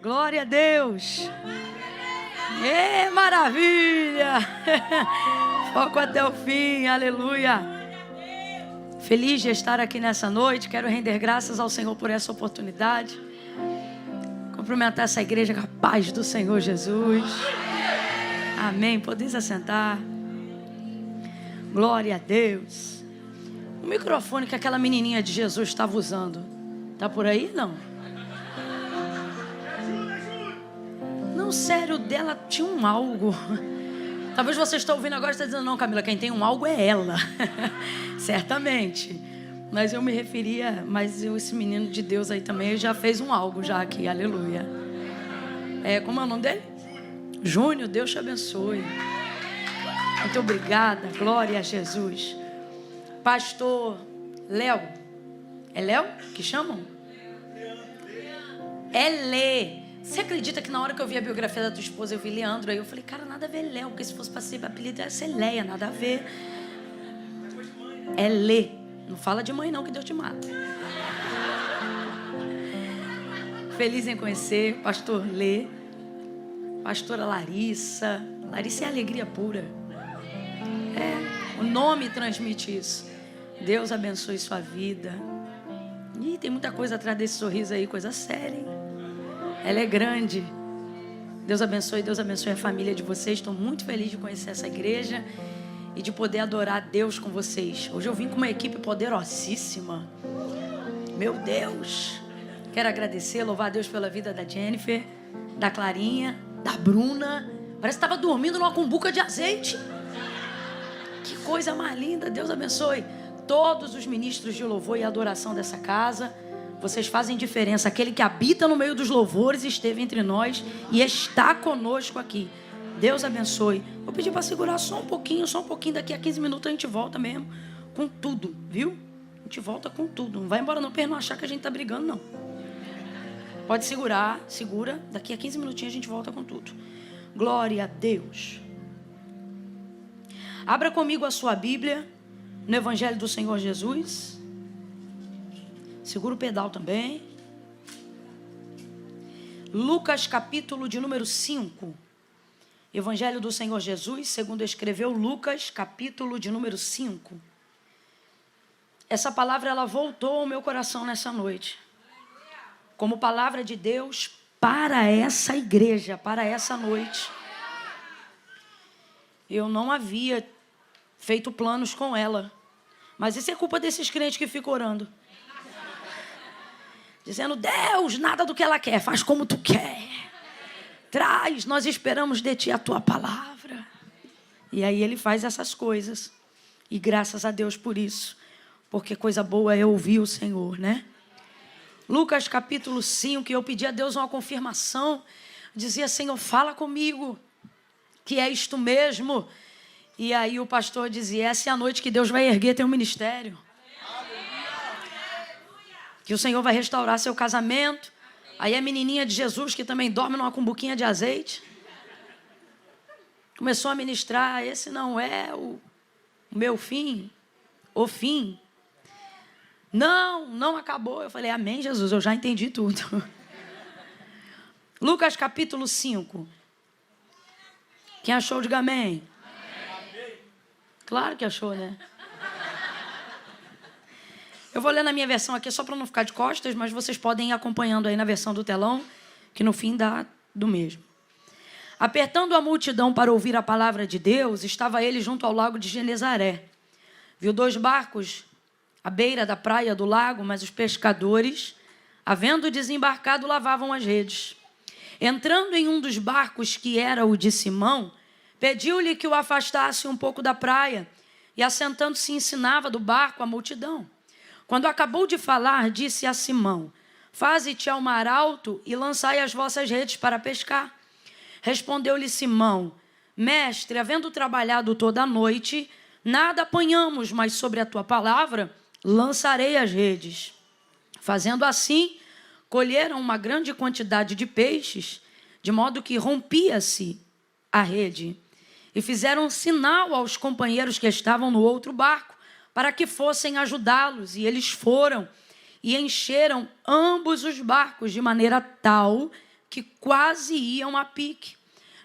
Glória a Deus. Maravilha. Foco até o fim, aleluia. Feliz de estar aqui nessa noite. Quero render graças ao Senhor por essa oportunidade. Cumprimentar essa igreja com a paz do Senhor Jesus. Amém. Podeis assentar. Glória a Deus. O microfone que aquela menininha de Jesus estava usando, tá por aí? Não. Não, sério, dela tinha um algo. Talvez você esteja ouvindo agora e está dizendo, não, Camila, quem tem um algo é ela. Certamente. Mas eu me referia, esse menino de Deus aí também já fez um algo já aqui, aleluia. Como é o nome dele? Júnior, Deus te abençoe. Muito obrigada, glória a Jesus. Pastor Léo. É Léo que chamam? É Lê. Você acredita que na hora que eu vi a biografia da tua esposa, eu vi Leandro, aí eu falei, cara, nada a ver Léo, porque se fosse para ser apelido, ia ser Leia, nada a ver. É Lê. Não fala de mãe não, que Deus te mata. Feliz em conhecer pastor Lê, pastora Larissa. Larissa é alegria pura. O nome transmite isso. Deus abençoe sua vida. Ih, tem muita coisa atrás desse sorriso aí, coisa séria, hein? Ela é grande. Deus abençoe a família de vocês. Estou muito feliz de conhecer essa igreja e de poder adorar a Deus com vocês. Hoje eu vim com uma equipe poderosíssima. Meu Deus. Quero agradecer, louvar a Deus pela vida da Jennifer, da Clarinha, da Bruna. Parece que estava dormindo numa cumbuca de azeite. Que coisa mais linda. Deus abençoe todos os ministros de louvor e adoração dessa casa. Vocês fazem diferença. Aquele que habita no meio dos louvores esteve entre nós e está conosco aqui. Deus abençoe. Vou pedir para segurar só um pouquinho. Daqui a 15 minutos a gente volta mesmo com tudo, viu? A gente volta com tudo. Não vai embora não, para não achar que a gente está brigando, não. Pode segurar, segura. Daqui a 15 minutinhos a gente volta com tudo. Glória a Deus. Abra comigo a sua Bíblia no Evangelho do Senhor Jesus. Segura o pedal também. Lucas, capítulo de número 5. Evangelho do Senhor Jesus, segundo escreveu Lucas, capítulo de número 5. Essa palavra, ela voltou ao meu coração nessa noite. Como palavra de Deus para essa igreja, para essa noite. Eu não havia feito planos com ela. Mas isso é culpa desses crentes que ficam orando. Dizendo, Deus, nada do que ela quer, faz como tu quer. Traz, nós esperamos de ti a tua palavra. E aí ele faz essas coisas. E graças a Deus por isso. Porque coisa boa é ouvir o Senhor, né? Lucas capítulo 5, que eu pedi a Deus uma confirmação. Dizia, Senhor, fala comigo, que é isto mesmo. E aí o pastor dizia, essa é a noite que Deus vai erguer teu ministério. Que o Senhor vai restaurar seu casamento. Aí a menininha de Jesus, que também dorme numa cumbuquinha de azeite, começou a ministrar, esse não é o meu fim, o fim. Não acabou. Eu falei, amém, Jesus, eu já entendi tudo. Lucas capítulo 5. Quem achou, diga amém. Claro que achou, né? Eu vou ler na minha versão aqui só para não ficar de costas, mas vocês podem ir acompanhando aí na versão do telão, que no fim dá do mesmo. Apertando a multidão para ouvir a palavra de Deus, estava ele junto ao lago de Genezaré. Viu 2 barcos à beira da praia do lago, mas os pescadores, havendo desembarcado, lavavam as redes. Entrando em um dos barcos, que era o de Simão, pediu-lhe que o afastasse um pouco da praia, e assentando-se ensinava do barco a multidão. Quando acabou de falar, disse a Simão, faze-te ao mar alto e lançai as vossas redes para pescar. Respondeu-lhe Simão, mestre, havendo trabalhado toda a noite, nada apanhamos, mas sobre a tua palavra lançarei as redes. Fazendo assim, colheram uma grande quantidade de peixes, de modo que rompia-se a rede. E fizeram sinal aos companheiros que estavam no outro barco, para que fossem ajudá-los. E eles foram e encheram ambos os barcos, de maneira tal que quase iam a pique.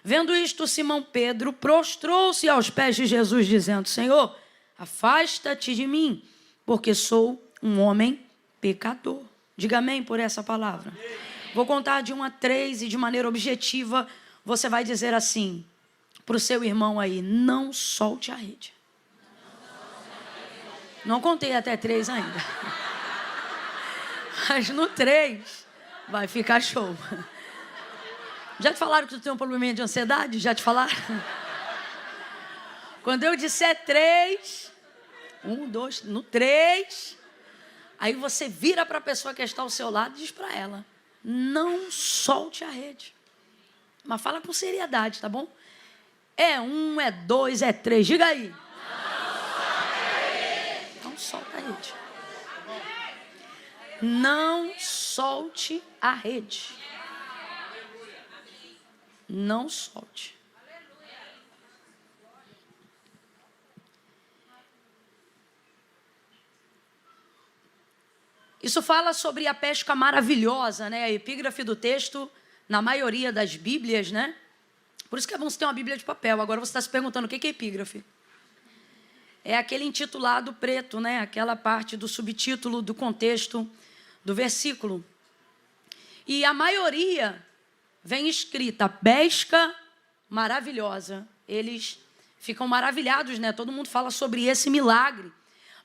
Vendo isto, Simão Pedro prostrou-se aos pés de Jesus, dizendo: Senhor, afasta-te de mim, porque sou um homem pecador. Diga amém por essa palavra. Vou contar de 1 a 3 e de maneira objetiva você vai dizer assim para o seu irmão aí: não solte a rede. Não contei até 3 ainda. Mas no 3 vai ficar show. Já te falaram que tu tem um probleminha de ansiedade? Já te falaram? Quando eu disser 3, 1, 2, no 3, aí você vira para a pessoa que está ao seu lado e diz para ela: não solte a rede. Mas fala com seriedade, tá bom? É 1, é 2, é 3. Diga aí. Não solta a rede. Não solte a rede. Não solte. Isso fala sobre a pesca maravilhosa, né? A epígrafe do texto, na maioria das Bíblias, né? Por isso que é bom você ter uma Bíblia de papel. Agora você está se perguntando o que é epígrafe. É aquele intitulado preto, né? Aquela parte do subtítulo, do contexto, do versículo. E a maioria vem escrita pesca maravilhosa. Eles ficam maravilhados, né? Todo mundo fala sobre esse milagre.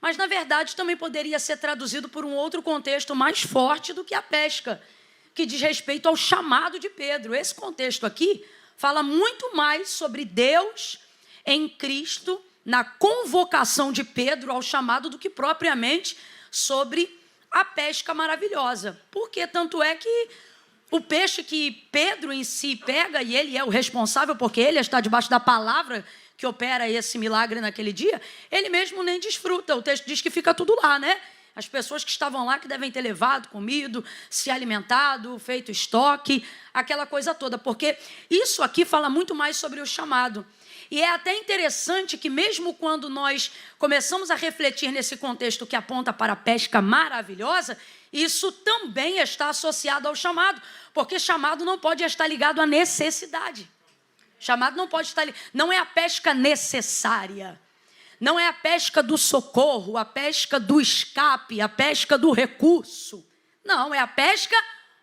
Mas, na verdade, também poderia ser traduzido por um outro contexto mais forte do que a pesca, que diz respeito ao chamado de Pedro. Esse contexto aqui fala muito mais sobre Deus em Cristo, na convocação de Pedro ao chamado, do que propriamente sobre a pesca maravilhosa. Porque tanto é que o peixe que Pedro em si pega, e ele é o responsável, porque ele está debaixo da palavra que opera esse milagre naquele dia, ele mesmo nem desfruta. O texto diz que fica tudo lá, né? As pessoas que estavam lá, que devem ter levado, comido, se alimentado, feito estoque, aquela coisa toda. Porque isso aqui fala muito mais sobre o chamado. E é até interessante que mesmo quando nós começamos a refletir nesse contexto que aponta para a pesca maravilhosa, isso também está associado ao chamado. Porque chamado não pode estar ligado à necessidade. Chamado não pode estar ligado. Não é a pesca necessária. Não é a pesca do socorro, a pesca do escape, a pesca do recurso. Não, é a pesca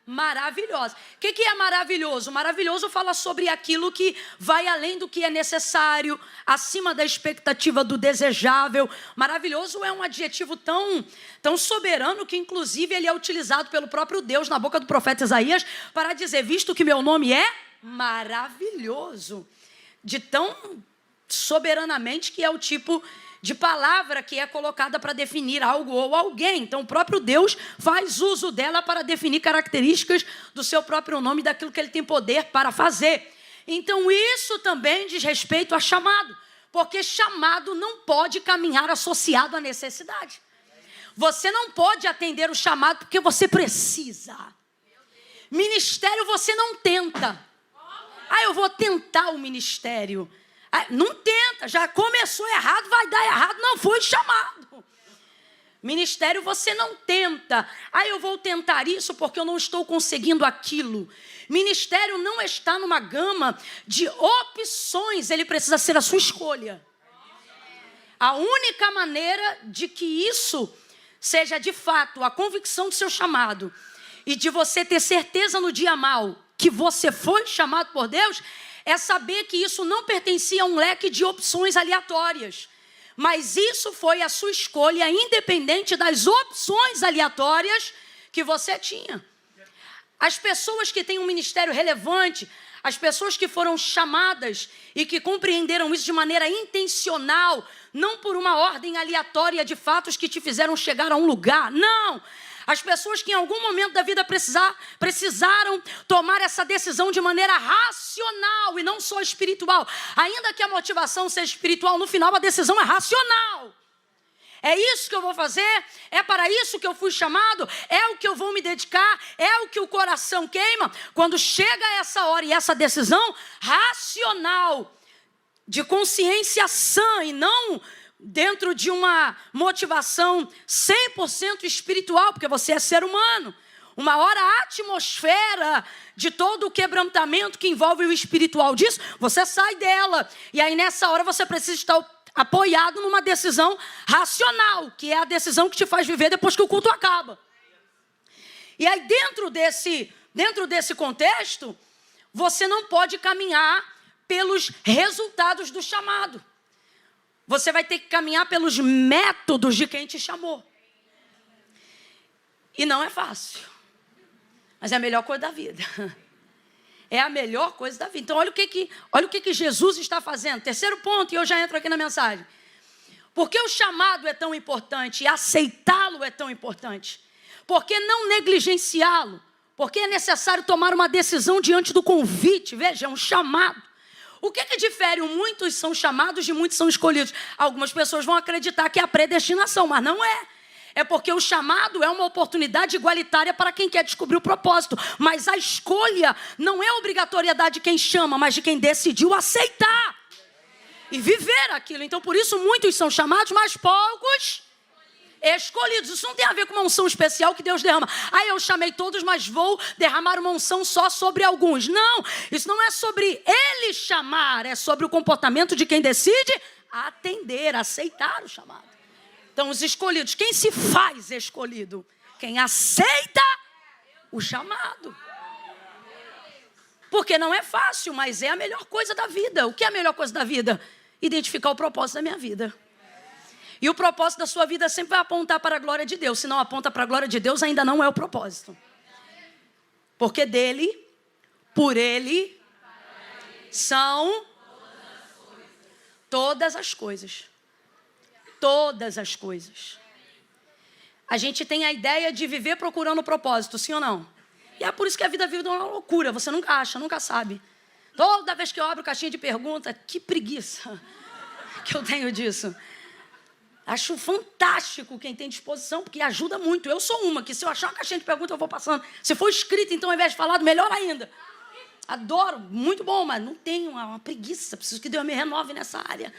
maravilhosa. O que é maravilhoso? Maravilhoso fala sobre aquilo que vai além do que é necessário, acima da expectativa do desejável. Maravilhoso é um adjetivo tão soberano que, inclusive, ele é utilizado pelo próprio Deus na boca do profeta Isaías para dizer: visto que meu nome é maravilhoso. De tão soberanamente que é o tipo de palavra que é colocada para definir algo ou alguém. Então, o próprio Deus faz uso dela para definir características do seu próprio nome, daquilo que ele tem poder para fazer. Então, isso também diz respeito a chamado, porque chamado não pode caminhar associado à necessidade. Você não pode atender o chamado porque você precisa. Ministério você não tenta. Eu vou tentar o ministério. Não tenta, já começou errado, vai dar errado, não foi chamado. Ministério você não tenta. Eu vou tentar isso porque eu não estou conseguindo aquilo. Ministério não está numa gama de opções, ele precisa ser a sua escolha. A única maneira de que isso seja de fato a convicção do seu chamado e de você ter certeza no dia mal que você foi chamado por Deus, é saber que isso não pertencia a um leque de opções aleatórias. Mas isso foi a sua escolha, independente das opções aleatórias que você tinha. As pessoas que têm um ministério relevante, as pessoas que foram chamadas e que compreenderam isso de maneira intencional, não por uma ordem aleatória de fatos que te fizeram chegar a um lugar, não. As pessoas que em algum momento da vida precisaram tomar essa decisão de maneira racional e não só espiritual. Ainda que a motivação seja espiritual, no final a decisão é racional. É isso que eu vou fazer? É para isso que eu fui chamado? É o que eu vou me dedicar? É o que o coração queima? Quando chega essa hora e essa decisão racional, de consciência sã e não dentro de uma motivação 100% espiritual, porque você é ser humano. Uma hora a atmosfera de todo o quebrantamento que envolve o espiritual disso, você sai dela. E aí nessa hora você precisa estar apoiado numa decisão racional, que é a decisão que te faz viver depois que o culto acaba. E aí dentro desse contexto, você não pode caminhar pelos resultados do chamado. Você vai ter que caminhar pelos métodos de quem te chamou. E não é fácil. Mas é a melhor coisa da vida. É a melhor coisa da vida. Então, olha o que Jesus está fazendo. Terceiro ponto, e eu já entro aqui na mensagem. Por que o chamado é tão importante e aceitá-lo é tão importante? Por que não negligenciá-lo? Porque é necessário tomar uma decisão diante do convite. Veja, é um chamado. O que difere? Muitos são chamados e muitos são escolhidos. Algumas pessoas vão acreditar que é a predestinação, mas não é. É porque o chamado é uma oportunidade igualitária para quem quer descobrir o propósito. Mas a escolha não é obrigatoriedade de quem chama, mas de quem decidiu aceitar e viver aquilo. Então, por isso, muitos são chamados, mas poucos escolhidos. Isso não tem a ver com uma unção especial que Deus derrama. Eu chamei todos, mas vou derramar uma unção só sobre alguns. Não, isso não é sobre ele chamar, é sobre o comportamento de quem decide atender, aceitar o chamado. Então, os escolhidos, quem se faz escolhido? Quem aceita o chamado. Porque não é fácil, mas é a melhor coisa da vida. O que é a melhor coisa da vida? Identificar o propósito da minha vida. E o propósito da sua vida sempre vai apontar para a glória de Deus. Se não aponta para a glória de Deus, ainda não é o propósito. Porque dele, por ele, são todas as coisas. Todas as coisas. A gente tem a ideia de viver procurando o propósito, sim ou não? E é por isso que a vida vive uma loucura. Você nunca acha, nunca sabe. Toda vez que eu abro caixinha de pergunta, que preguiça que eu tenho disso. Acho fantástico quem tem disposição, porque ajuda muito. Eu sou uma que se eu achar uma caixinha de pergunta, eu vou passando. Se for escrito, então, ao invés de falado, melhor ainda. Adoro, muito bom, mas não tenho uma preguiça. Preciso que Deus me renove nessa área.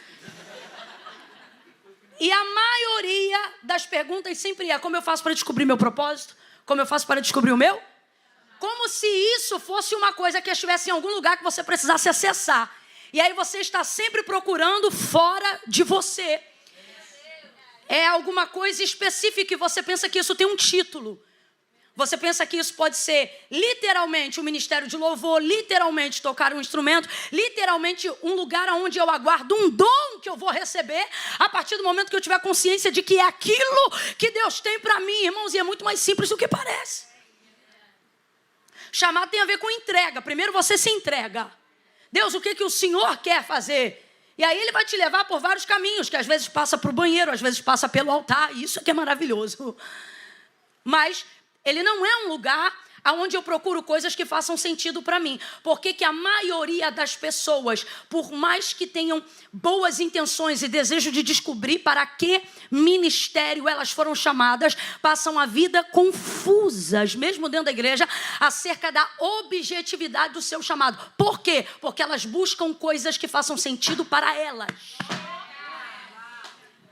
E a maioria das perguntas sempre é: como eu faço para descobrir meu propósito? Como eu faço para descobrir o meu? Como se isso fosse uma coisa que estivesse em algum lugar que você precisasse acessar. E aí você está sempre procurando fora de você. É alguma coisa específica e você pensa que isso tem um título. Você pensa que isso pode ser literalmente um ministério de louvor, literalmente tocar um instrumento, literalmente um lugar onde eu aguardo um dom que eu vou receber a partir do momento que eu tiver consciência de que é aquilo que Deus tem para mim, irmãos, e é muito mais simples do que parece. Chamado tem a ver com entrega. Primeiro você se entrega. Deus, o que o Senhor quer fazer? E aí ele vai te levar por vários caminhos, que às vezes passa para o banheiro, às vezes passa pelo altar, isso é que é maravilhoso. Mas ele não é um lugar onde eu procuro coisas que façam sentido para mim. Porque que a maioria das pessoas, por mais que tenham boas intenções e desejo de descobrir para que ministério elas foram chamadas, passam a vida confusas, mesmo dentro da igreja, acerca da objetividade do seu chamado. Por quê? Porque elas buscam coisas que façam sentido para elas.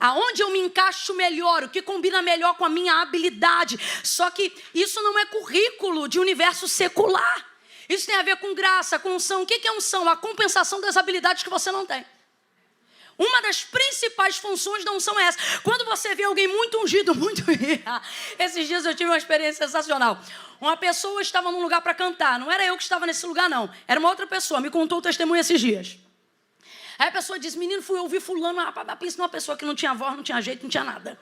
Aonde eu me encaixo melhor, o que combina melhor com a minha habilidade. Só que isso não é currículo de universo secular. Isso tem a ver com graça, com unção. O que é unção? A compensação das habilidades que você não tem. Uma das principais funções da unção é essa. Quando você vê alguém muito ungido, Esses dias eu tive uma experiência sensacional. Uma pessoa estava num lugar para cantar. Não era eu que estava nesse lugar, não. Era uma outra pessoa. Me contou o testemunho esses dias. Aí a pessoa disse: menino, fui ouvir fulano. Pensa numa pessoa que não tinha voz, não tinha jeito, não tinha nada.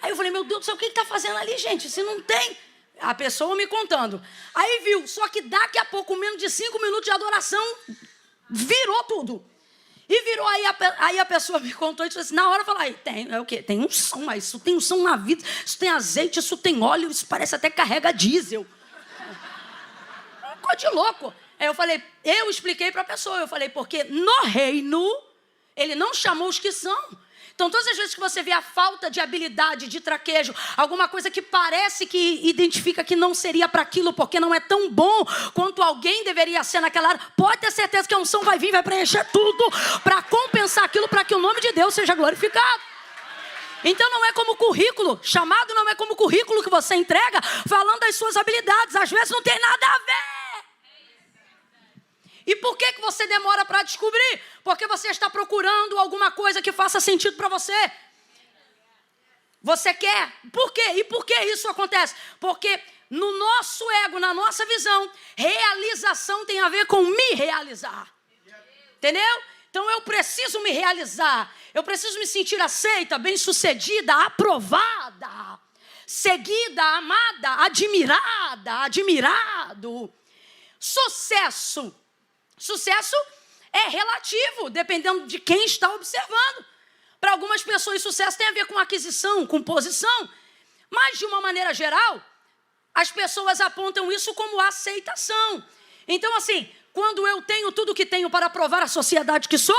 Aí eu falei: meu Deus do céu, o que está fazendo ali, gente? Se não tem... A pessoa me contando. Aí viu, só que daqui a pouco, menos de 5 minutos de adoração, virou tudo. E virou, aí a pessoa me contou e disse assim, na hora eu falei: é o quê? Tem unção, mas isso tem unção na vida, isso tem azeite, isso tem óleo, isso parece até carrega diesel. Ficou de louco. Aí eu expliquei para a pessoa, eu falei: porque no reino, ele não chamou os que são. Então, todas as vezes que você vê a falta de habilidade, de traquejo, alguma coisa que parece que identifica que não seria para aquilo, porque não é tão bom quanto alguém deveria ser naquela área, pode ter certeza que a unção vai vir, vai preencher tudo, para compensar aquilo, para que o nome de Deus seja glorificado. Então não é como currículo, chamado não é como currículo que você entrega falando das suas habilidades, às vezes não tem nada a ver. E por que você demora para descobrir? Porque você está procurando alguma coisa que faça sentido para você. Você quer? Por quê? E por que isso acontece? Porque no nosso ego, na nossa visão, realização tem a ver com me realizar. Entendeu? Então eu preciso me realizar, eu preciso me sentir aceita, bem-sucedida, aprovada, seguida, amada, admirada, admirado. Sucesso é relativo, dependendo de quem está observando. Para algumas pessoas, sucesso tem a ver com aquisição, com posição, mas de uma maneira geral, as pessoas apontam isso como aceitação. Então assim, quando eu tenho tudo o que tenho para provar à sociedade que sou,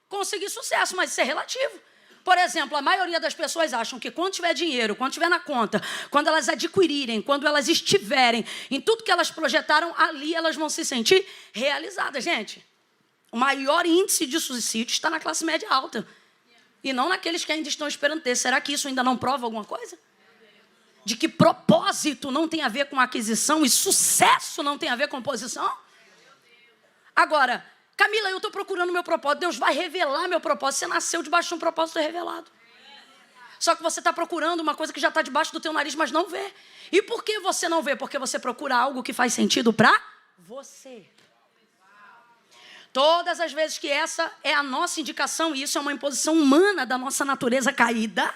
consegui sucesso, mas isso é relativo. Por exemplo, a maioria das pessoas acham que quando tiver dinheiro, quando tiver na conta, quando elas adquirirem, quando elas estiverem em tudo que elas projetaram, ali elas vão se sentir realizadas. Gente, o maior índice de suicídio está na classe média alta e não naqueles que ainda estão esperando ter. Será que isso ainda não prova alguma coisa? De que propósito não tem a ver com aquisição e sucesso não tem a ver com posição? Agora, Camila, eu estou procurando meu propósito. Deus vai revelar meu propósito. Você nasceu debaixo de um propósito revelado. Só que você está procurando uma coisa que já está debaixo do teu nariz, mas não vê. E por que você não vê? Porque você procura algo que faz sentido para você. Todas as vezes que essa é a nossa indicação, e isso é uma imposição humana da nossa natureza caída,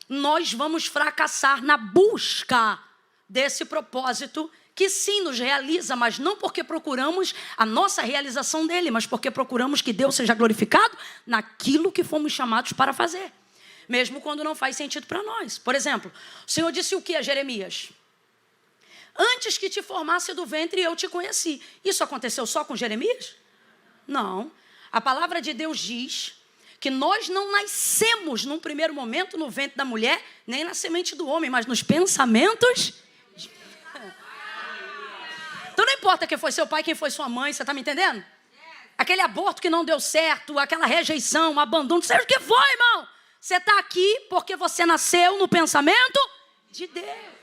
nós vamos fracassar na busca desse propósito que sim nos realiza, mas não porque procuramos a nossa realização dele, mas porque procuramos que Deus seja glorificado naquilo que fomos chamados para fazer, mesmo quando não faz sentido para nós. Por exemplo, o Senhor disse o que a Jeremias? Antes que te formasse do ventre, eu te conheci. Isso aconteceu só com Jeremias? Não. A palavra de Deus diz que nós não nascemos num primeiro momento no ventre da mulher, nem na semente do homem, mas nos pensamentos. Então não importa quem foi seu pai, quem foi sua mãe, você está me entendendo? Aquele aborto que não deu certo, aquela rejeição, abandono, seja o que for, irmão. Você está aqui porque você nasceu no pensamento de Deus.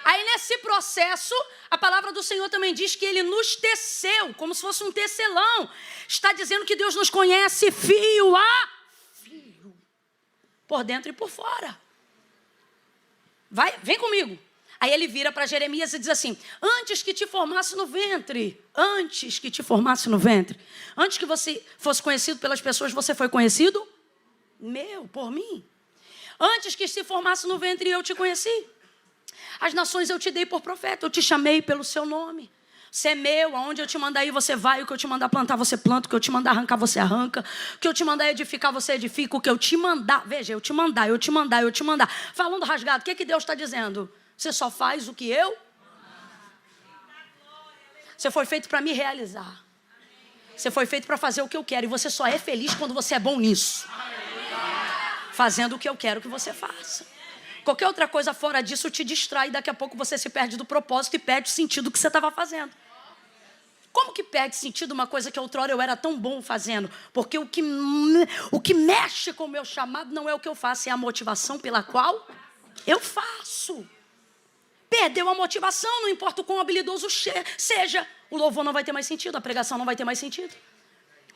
Aí nesse processo, a palavra do Senhor também diz que Ele nos teceu, como se fosse um tecelão. Está dizendo que Deus nos conhece fio a fio, por dentro e por fora. Vem comigo. Aí ele vira para Jeremias e diz assim: antes que te formasse no ventre, antes que você fosse conhecido pelas pessoas, você foi conhecido por mim. Antes que se formasse no ventre, eu te conheci. As nações eu te dei por profeta, eu te chamei pelo seu nome. Você é meu, aonde eu te mandar ir, você vai. O que eu te mandar plantar, você planta. O que eu te mandar arrancar, você arranca. O que eu te mandar edificar, você edifica. O que eu te mandar, veja, eu te mandar. Falando rasgado, o que Deus está dizendo? Você só faz o que eu? Você foi feito para me realizar. Você foi feito para fazer o que eu quero. E você só é feliz quando você é bom nisso. Fazendo o que eu quero que você faça. Qualquer outra coisa fora disso te distrai. E daqui a pouco você se perde do propósito e perde o sentido que você estava fazendo. Como que perde sentido uma coisa que outrora eu era tão bom fazendo? Porque o que mexe com o meu chamado não é o que eu faço, é a motivação pela qual eu faço. Perdeu a motivação, não importa o quão habilidoso seja. O louvor não vai ter mais sentido, a pregação não vai ter mais sentido.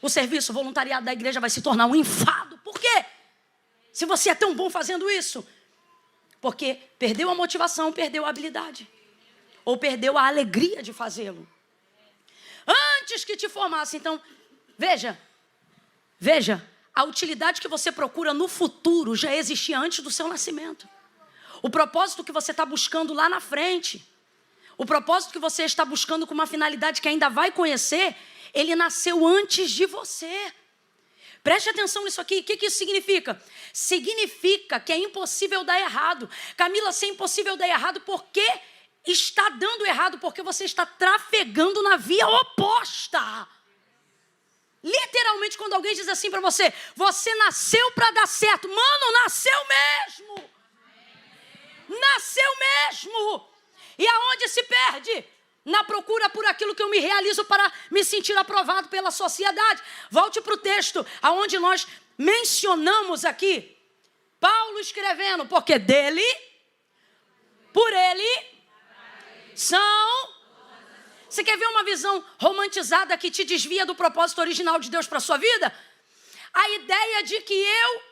O serviço, o voluntariado da igreja vai se tornar um enfado. Por quê? Se você é tão bom fazendo isso. Porque perdeu a motivação, perdeu a habilidade. Ou perdeu a alegria de fazê-lo. Antes que te formasse. Então, veja. A utilidade que você procura no futuro já existia antes do seu nascimento. O propósito que você está buscando lá na frente, o propósito que você está buscando com uma finalidade que ainda vai conhecer, ele nasceu antes de você. Preste atenção nisso aqui. O que isso significa? Significa que é impossível dar errado. Camila, se é impossível dar errado, por que está dando errado? Porque você está trafegando na via oposta. Literalmente, quando alguém diz assim para você, você nasceu para dar certo. Mano, nasceu mesmo. Nasceu mesmo. E aonde se perde? Na procura por aquilo que eu me realizo para me sentir aprovado pela sociedade. Volte para o texto, aonde nós mencionamos aqui Paulo escrevendo, porque dele, por ele, são... Você quer ver uma visão romantizada que te desvia do propósito original de Deus para a sua vida? A ideia de que eu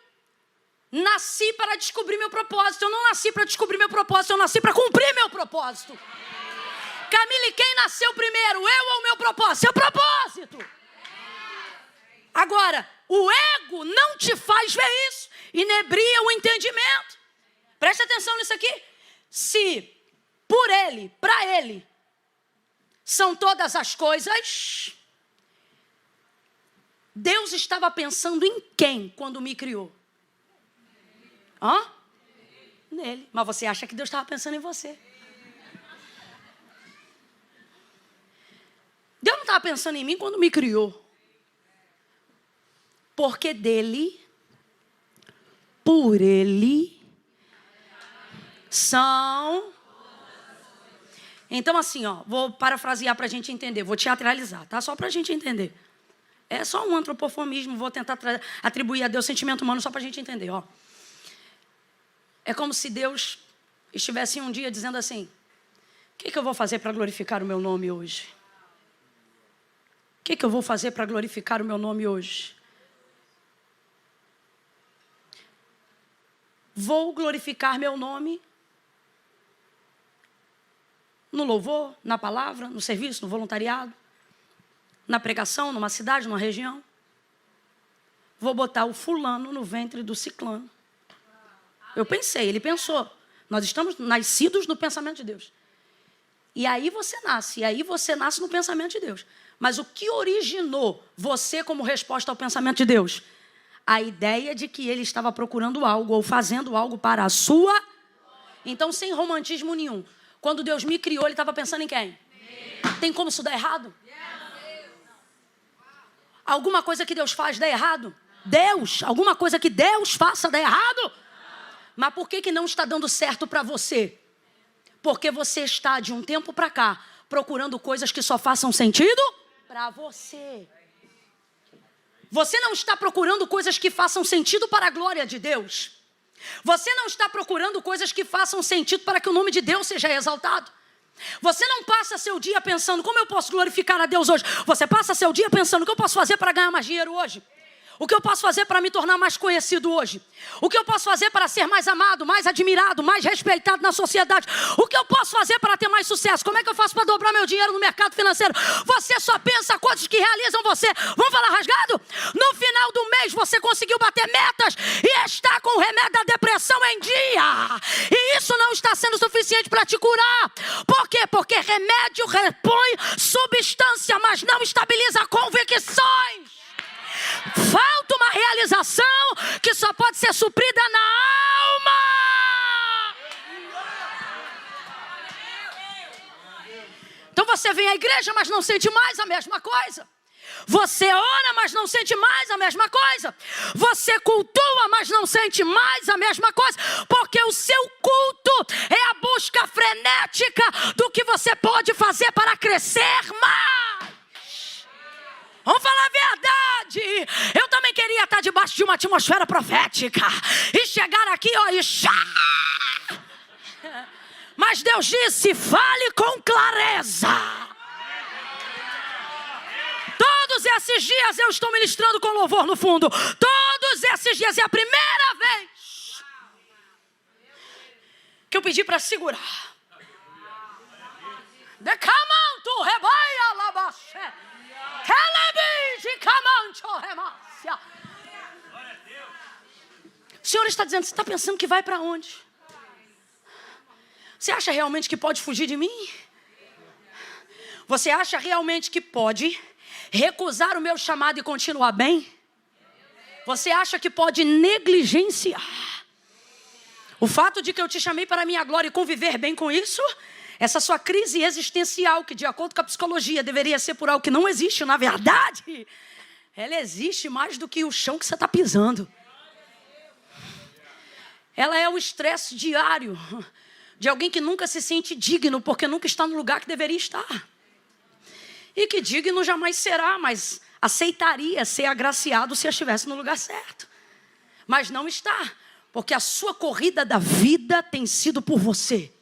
nasci para descobrir meu propósito. Eu não nasci para descobrir meu propósito, eu nasci para cumprir meu propósito. Camille, quem nasceu primeiro? Eu ou o meu propósito? Seu propósito. Agora, o ego não te faz ver isso. Inebria o entendimento. Preste atenção nisso aqui. Se por ele, para ele, são todas as coisas, Deus estava pensando em quem quando me criou? Nele. Mas você acha que Deus estava pensando em você? Deus não estava pensando em mim quando me criou. Porque dele, por ele, são... Então assim, vou parafrasear para a gente entender, vou teatralizar, tá? Só para a gente entender. É só um antropoformismo, vou tentar atribuir a Deus sentimento humano só para a gente entender, É como se Deus estivesse um dia dizendo assim, o que eu vou fazer para glorificar o meu nome hoje? O que eu vou fazer para glorificar o meu nome hoje? Vou glorificar meu nome no louvor, na palavra, no serviço, no voluntariado, na pregação, numa cidade, numa região. Vou botar o fulano no ventre do ciclano. Eu pensei, ele pensou. Nós estamos nascidos no pensamento de Deus. E aí você nasce no pensamento de Deus. Mas o que originou você como resposta ao pensamento de Deus? A ideia de que ele estava procurando algo ou fazendo algo para a sua. Então, sem romantismo nenhum. Quando Deus me criou, ele estava pensando em quem? Tem como isso dar errado? Alguma coisa que Deus faz dá errado? Alguma coisa que Deus faça dá errado? Mas por que não está dando certo para você? Porque você está de um tempo para cá procurando coisas que só façam sentido para você. Você não está procurando coisas que façam sentido para a glória de Deus. Você não está procurando coisas que façam sentido para que o nome de Deus seja exaltado. Você não passa seu dia pensando, como eu posso glorificar a Deus hoje? Você passa seu dia pensando, o que eu posso fazer para ganhar mais dinheiro hoje? O que eu posso fazer para me tornar mais conhecido hoje? O que eu posso fazer para ser mais amado, mais admirado, mais respeitado na sociedade? O que eu posso fazer para ter mais sucesso? Como é que eu faço para dobrar meu dinheiro no mercado financeiro? Você só pensa quantos que realizam você. Vamos falar rasgado? No final do mês você conseguiu bater metas e está com o remédio da depressão em dia. E isso não está sendo suficiente para te curar. Por quê? Porque remédio repõe substância, mas não estabiliza convicções. Falta uma realização que só pode ser suprida na alma. Então você vem à igreja, mas não sente mais a mesma coisa. Você ora, mas não sente mais a mesma coisa. Você cultua, mas não sente mais a mesma coisa. Porque o seu culto é a busca frenética do que você pode fazer para crescer mais. Vamos falar a verdade. Eu também queria estar debaixo de uma atmosfera profética e chegar aqui, e chá. Mas Deus disse, fale com clareza. Todos esses dias eu estou ministrando com louvor no fundo. Todos esses dias é a primeira vez que eu pedi para segurar. Decamanto rebaia labaxé. O Senhor está dizendo, você está pensando que vai para onde? Você acha realmente que pode fugir de mim? Você acha realmente que pode recusar o meu chamado e continuar bem? Você acha que pode negligenciar o fato de que eu te chamei para a minha glória e conviver bem com isso? Essa sua crise existencial, que de acordo com a psicologia deveria ser por algo que não existe, na verdade, ela existe mais do que o chão que você está pisando. Ela é o estresse diário de alguém que nunca se sente digno, porque nunca está no lugar que deveria estar. E que digno jamais será, mas aceitaria ser agraciado se estivesse no lugar certo. Mas não está, Porque a sua corrida da vida tem sido por você.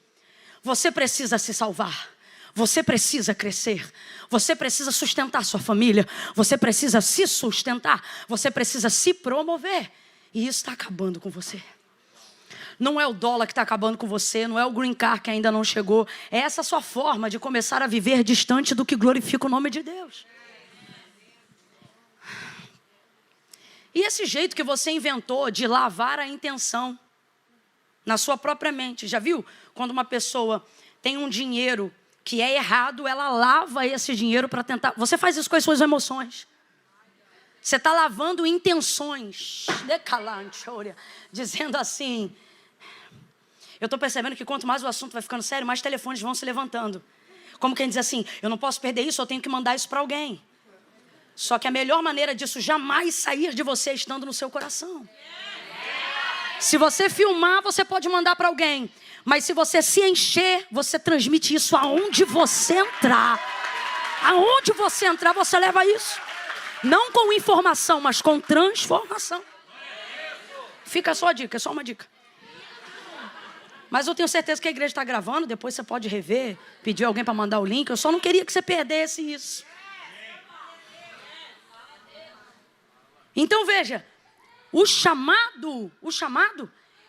Você precisa se salvar. Você precisa crescer. Você precisa sustentar sua família. Você precisa se sustentar. Você precisa se promover. E isso está acabando com você. Não é o dólar que está acabando com você. Não é o green card que ainda não chegou. É essa sua forma de começar a viver distante do que glorifica o nome de Deus. E esse jeito que você inventou de lavar a intenção na sua própria mente. Já viu? Quando uma pessoa tem um dinheiro que é errado, ela lava esse dinheiro para tentar... Você faz isso com as suas emoções. Você está lavando intenções. Dizendo assim... Eu estou percebendo que quanto mais o assunto vai ficando sério, mais telefones vão se levantando. Como quem diz assim, eu não posso perder isso, eu tenho que mandar isso para alguém. Só que a melhor maneira disso jamais sair de você estando no seu coração. Se você filmar, você pode mandar para alguém. Mas se você se encher, você transmite isso aonde você entrar. Aonde você entrar, você leva isso. Não com informação, mas com transformação. Fica só a dica, é só uma dica. Mas eu tenho certeza que a igreja está gravando. Depois você pode rever, pedir alguém para mandar o link. Eu só não queria que você perdesse isso. Então veja, o chamado,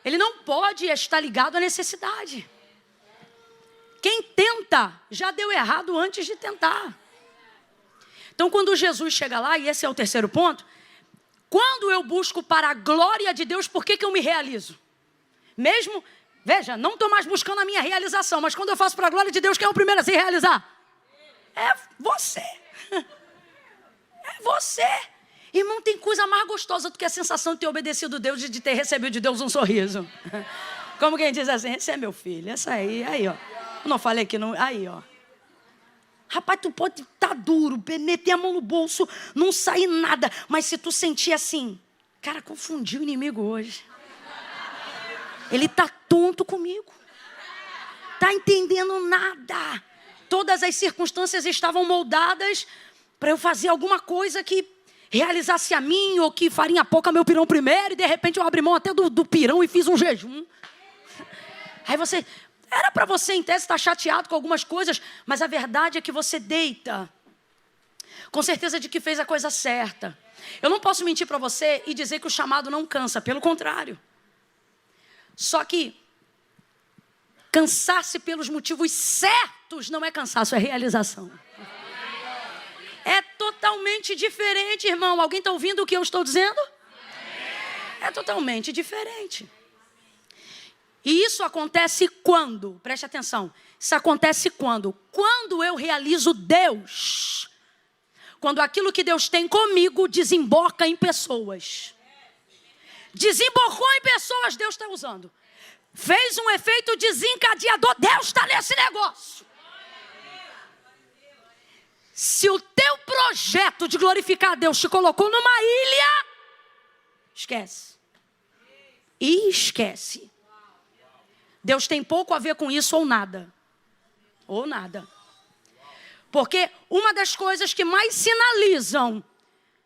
ele não pode estar ligado à necessidade. Quem tenta, já deu errado antes de tentar. Então quando Jesus chega lá, e esse é o terceiro ponto, quando eu busco para a glória de Deus, por que eu me realizo? Mesmo, veja, não estou mais buscando a minha realização, mas quando eu faço para a glória de Deus, quem é o primeiro a se realizar? É você. É você. Irmão, tem coisa mais gostosa do que a sensação de ter obedecido a Deus e de ter recebido de Deus um sorriso. Como quem diz assim, esse é meu filho, essa aí, ó. Eu não falei que não, aí, ó. Rapaz, tu pode estar duro, meter a mão no bolso, não sair nada. Mas se tu sentir assim, cara, confundiu o inimigo hoje. Ele tá tonto comigo. Tá entendendo nada. Todas as circunstâncias estavam moldadas para eu fazer alguma coisa que realizasse a mim, ou que farinha pouca meu pirão primeiro, e de repente eu abri mão até do pirão e fiz um jejum. Aí você, era para você em tese estar chateado com algumas coisas, mas a verdade é que você deita com certeza de que fez a coisa certa. Eu não posso mentir para você e dizer que o chamado não cansa, pelo contrário. Só que cansar-se pelos motivos certos não é cansaço, é realização. É totalmente diferente, irmão. Alguém está ouvindo o que eu estou dizendo? É totalmente diferente. E isso acontece quando? Preste atenção. Isso acontece quando? Quando eu realizo Deus. Quando aquilo que Deus tem comigo desemboca em pessoas. Desembocou em pessoas, Deus está usando. Fez um efeito desencadeador, Deus está nesse negócio. Se o teu projeto de glorificar a Deus te colocou numa ilha, esquece. E esquece. Deus tem pouco a ver com isso ou nada. Ou nada. Porque uma das coisas que mais sinalizam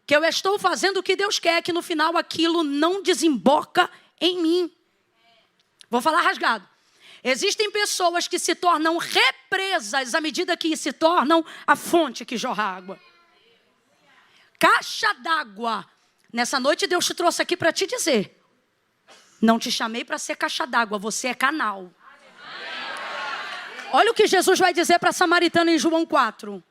que eu estou fazendo o que Deus quer é que no final aquilo não desemboca em mim. Vou falar rasgado. Existem pessoas que se tornam represas à medida que se tornam a fonte que jorra água. Caixa d'água. Nessa noite Deus te trouxe aqui para te dizer. Não te chamei para ser caixa d'água, você é canal. Olha o que Jesus vai dizer para a samaritana em João 4.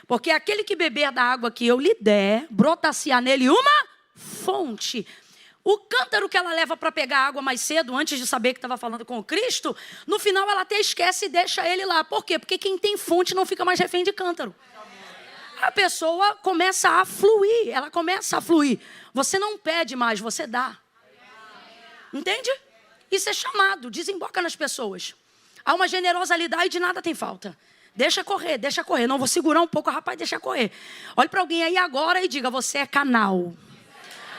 Porque aquele que beber da água que eu lhe der, brota-se-á nele uma fonte. O cântaro que ela leva para pegar água mais cedo, antes de saber que estava falando com o Cristo, no final ela até esquece e deixa ele lá. Por quê? Porque quem tem fonte não fica mais refém de cântaro. A pessoa começa a fluir, ela começa a fluir. Você não pede mais, você dá. Entende? Isso é chamado, desemboca nas pessoas. Há uma generosidade e nada tem falta. Deixa correr, deixa correr. Não, vou segurar um pouco, rapaz, deixa correr. Olhe para alguém aí agora e diga, você é canal.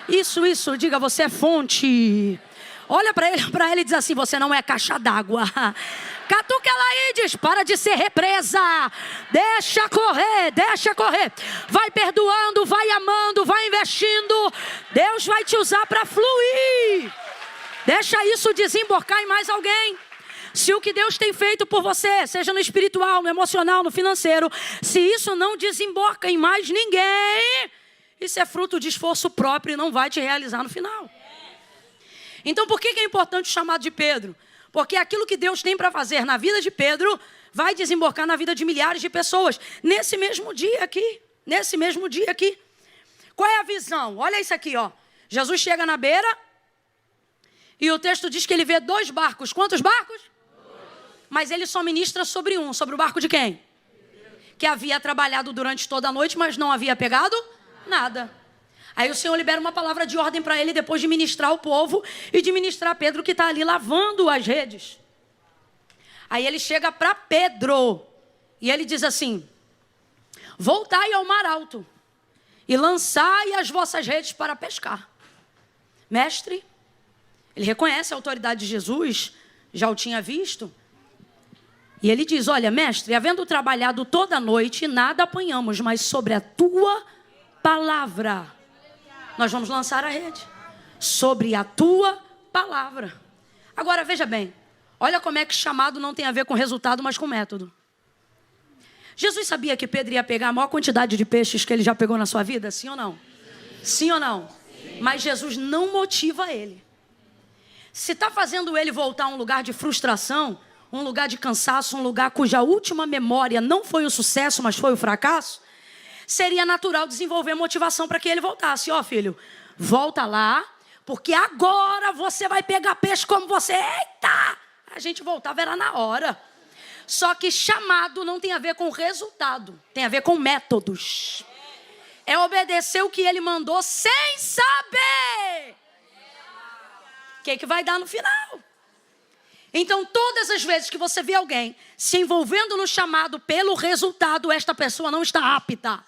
Isso, diga, você é fonte. Olha para ele e diz assim, você não é caixa d'água. Catuca ela aí e diz, para de ser represa. Deixa correr, deixa correr. Vai perdoando, vai amando, vai investindo. Deus vai te usar para fluir. Deixa isso desembocar em mais alguém. Se o que Deus tem feito por você, seja no espiritual, no emocional, no financeiro, se isso não desemboca em mais ninguém, isso é fruto de esforço próprio e não vai te realizar no final. Então, por que é importante o chamado de Pedro? Porque aquilo que Deus tem para fazer na vida de Pedro vai desembocar na vida de milhares de pessoas. Nesse mesmo dia aqui. Nesse mesmo dia aqui. Qual é a visão? Olha isso aqui, ó. Jesus chega na beira e o texto diz que ele vê 2 barcos. Quantos barcos? 2. Mas ele só ministra sobre um. Sobre o barco de quem? Que havia trabalhado durante toda a noite, mas não havia pegado nada. Aí o Senhor libera uma palavra de ordem para ele depois de ministrar o povo e de ministrar Pedro que está ali lavando as redes. Aí ele chega para Pedro e ele diz assim: voltai ao mar alto e lançai as vossas redes para pescar. Mestre, ele reconhece a autoridade de Jesus, já o tinha visto. E ele diz: olha, mestre, havendo trabalhado toda a noite, nada apanhamos, mas sobre a tua palavra nós vamos lançar a rede. Sobre a tua palavra. Agora, veja bem. Olha como é que chamado não tem a ver com resultado, mas com método. Jesus sabia que Pedro ia pegar a maior quantidade de peixes que ele já pegou na sua vida? Sim ou não? Sim ou não? Sim. Mas Jesus não motiva ele. Se está fazendo ele voltar a um lugar de frustração, um lugar de cansaço, um lugar cuja última memória não foi o sucesso, mas foi o fracasso, seria natural desenvolver motivação para que ele voltasse. Ó, filho, volta lá, porque agora você vai pegar peixe como você. Eita! A gente voltava era na hora. Só que chamado não tem a ver com resultado, tem a ver com métodos. É obedecer o que ele mandou sem saber o que vai dar no final. Então, todas as vezes que você vê alguém se envolvendo no chamado pelo resultado, esta pessoa não está apta.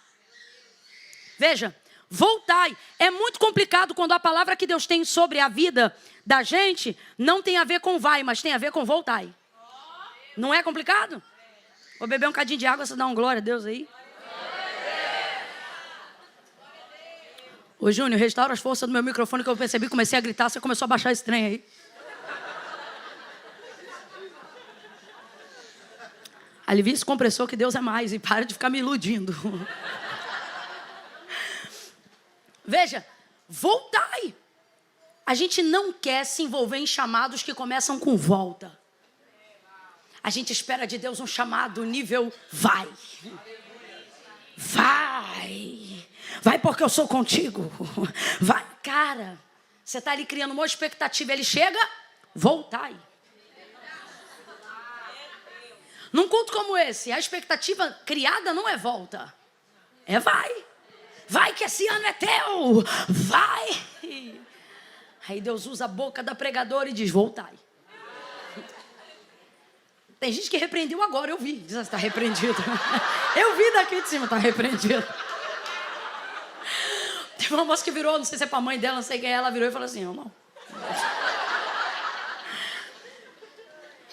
Veja, voltai. É muito complicado quando a palavra que Deus tem sobre a vida da gente não tem a ver com vai, mas tem a ver com voltai. Não é complicado? Vou beber um cadinho de água, você dá um glória a Deus aí. Ô Júnior, restaura as forças do meu microfone que eu percebi, comecei a gritar, você começou a baixar esse trem aí. Alivia esse compressor que Deus é mais e para de ficar me iludindo. Veja, voltai. A gente não quer se envolver em chamados que começam com volta. A gente espera de Deus um chamado nível vai. Vai. Vai porque eu sou contigo. Vai. Cara, você está ali criando uma expectativa. Ele chega, voltai. Num culto como esse, a expectativa criada não é volta. É vai. Vai que esse ano é teu. Vai. Aí Deus usa a boca da pregadora e diz, voltai. Tem gente que repreendeu agora, eu vi. Diz, está repreendido. Eu vi daqui de cima, está repreendido. Teve uma moça que virou, não sei se é para a mãe dela, não sei quem é, ela virou e falou assim, irmão.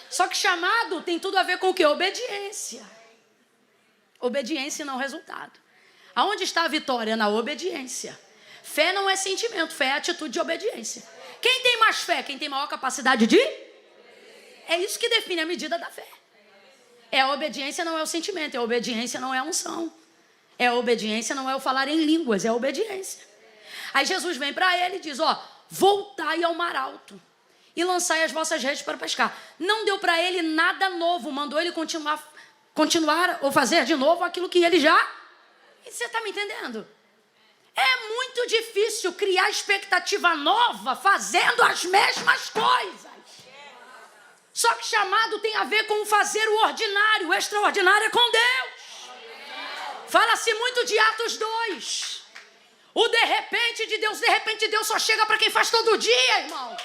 Só que chamado tem tudo a ver com o quê? Obediência. Obediência e não resultado. Aonde está a vitória? Na obediência. Fé não é sentimento, fé é atitude de obediência. Quem tem mais fé? Quem tem maior capacidade de? É isso que define a medida da fé. É a obediência, não é o sentimento. É a obediência, não é a unção. É a obediência, não é o falar em línguas. É a obediência. Aí Jesus vem para ele e diz, ó, voltai ao mar alto e lançai as vossas redes para pescar. Não deu para ele nada novo, mandou ele continuar ou fazer de novo aquilo que ele já... E você está me entendendo? É muito difícil criar expectativa nova fazendo as mesmas coisas. Só que chamado tem a ver com fazer o ordinário, o extraordinário é com Deus. Fala-se muito de Atos 2. O de repente de Deus só chega para quem faz todo dia, irmão.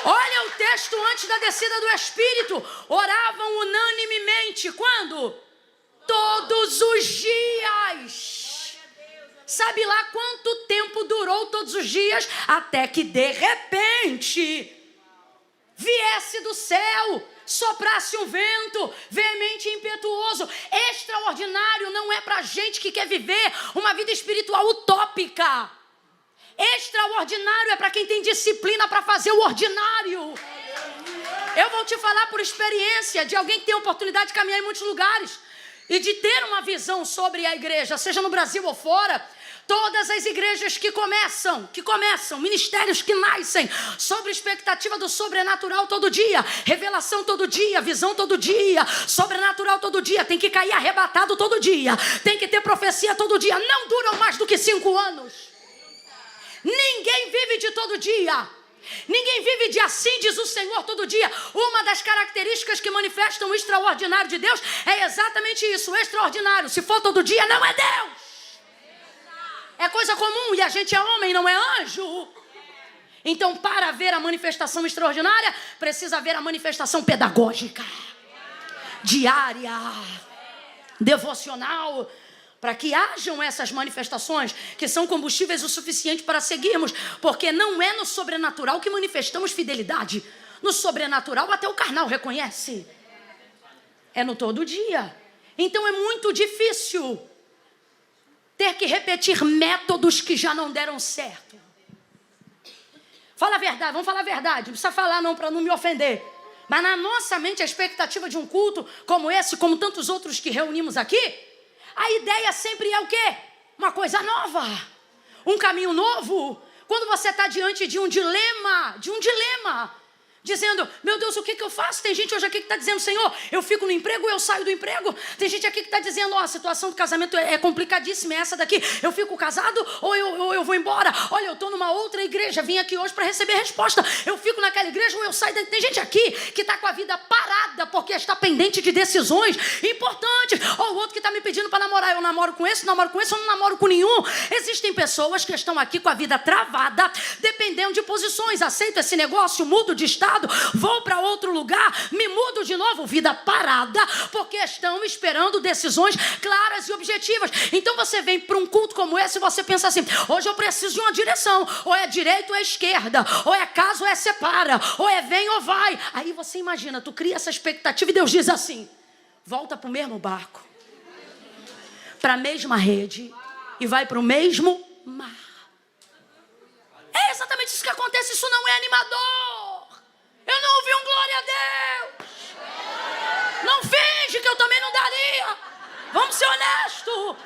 Olha o texto antes da descida do Espírito. Oravam unanimemente. Quando? Todos os dias. Sabe lá quanto tempo durou todos os dias? Até que de repente viesse do céu, soprasse um vento veemente e impetuoso. Extraordinário não é para gente que quer viver uma vida espiritual utópica. Extraordinário é para quem tem disciplina para fazer o ordinário. Eu vou te falar por experiência de alguém que tem a oportunidade de caminhar em muitos lugares e de ter uma visão sobre a igreja, seja no Brasil ou fora. Todas as igrejas que começam, ministérios que nascem sobre expectativa do sobrenatural todo dia, revelação todo dia, visão todo dia, sobrenatural todo dia, tem que cair arrebatado todo dia, tem que ter profecia todo dia, não duram mais do que 5 anos. Ninguém vive de todo dia. Ninguém vive de assim diz o Senhor todo dia. Uma das características que manifestam o extraordinário de Deus é exatamente isso, o extraordinário. Se for todo dia, não é Deus. É coisa comum e a gente é homem, não é anjo. Então, para ver a manifestação extraordinária, precisa haver a manifestação pedagógica, diária, devocional, para que hajam essas manifestações que são combustíveis o suficiente para seguirmos, porque não é no sobrenatural que manifestamos fidelidade. No sobrenatural até o carnal reconhece. É no todo dia. Então é muito difícil ter que repetir métodos que já não deram certo. Fala a verdade, vamos falar a verdade. Não precisa falar não para não me ofender. Mas na nossa mente a expectativa de um culto como esse, como tantos outros que reunimos aqui, a ideia sempre é o quê? Uma coisa nova, um caminho novo. Quando você está diante de um dilema, dizendo, meu Deus, o que eu faço? Tem gente hoje aqui que está dizendo, Senhor, eu fico no emprego ou eu saio do emprego? Tem gente aqui que está dizendo, a situação do casamento é complicadíssima, é essa daqui, eu fico casado ou eu vou embora? Olha, eu estou numa outra igreja, vim aqui hoje para receber resposta, eu fico naquela igreja ou eu saio daqui? Tem gente aqui que está com a vida parada porque está pendente de decisões importantes, ou outro que está me pedindo para namorar, eu namoro com esse, ou não namoro com nenhum. Existem pessoas que estão aqui com a vida travada, dependendo de posições, aceito esse negócio, mudo de estado, vou para outro lugar, me mudo de novo, vida parada, porque estão esperando decisões claras e objetivas. Então você vem para um culto como esse e você pensa assim, hoje eu preciso de uma direção, ou é direita ou é esquerda, ou é casa ou é separa, ou é vem ou vai. Aí você imagina, tu cria essa expectativa e Deus diz assim, volta para o mesmo barco, para a mesma rede e vai para o mesmo mar. É exatamente isso que acontece, isso não é animador. Eu não ouvi um glória a Deus. Não finge que eu também não daria. Vamos ser honestos.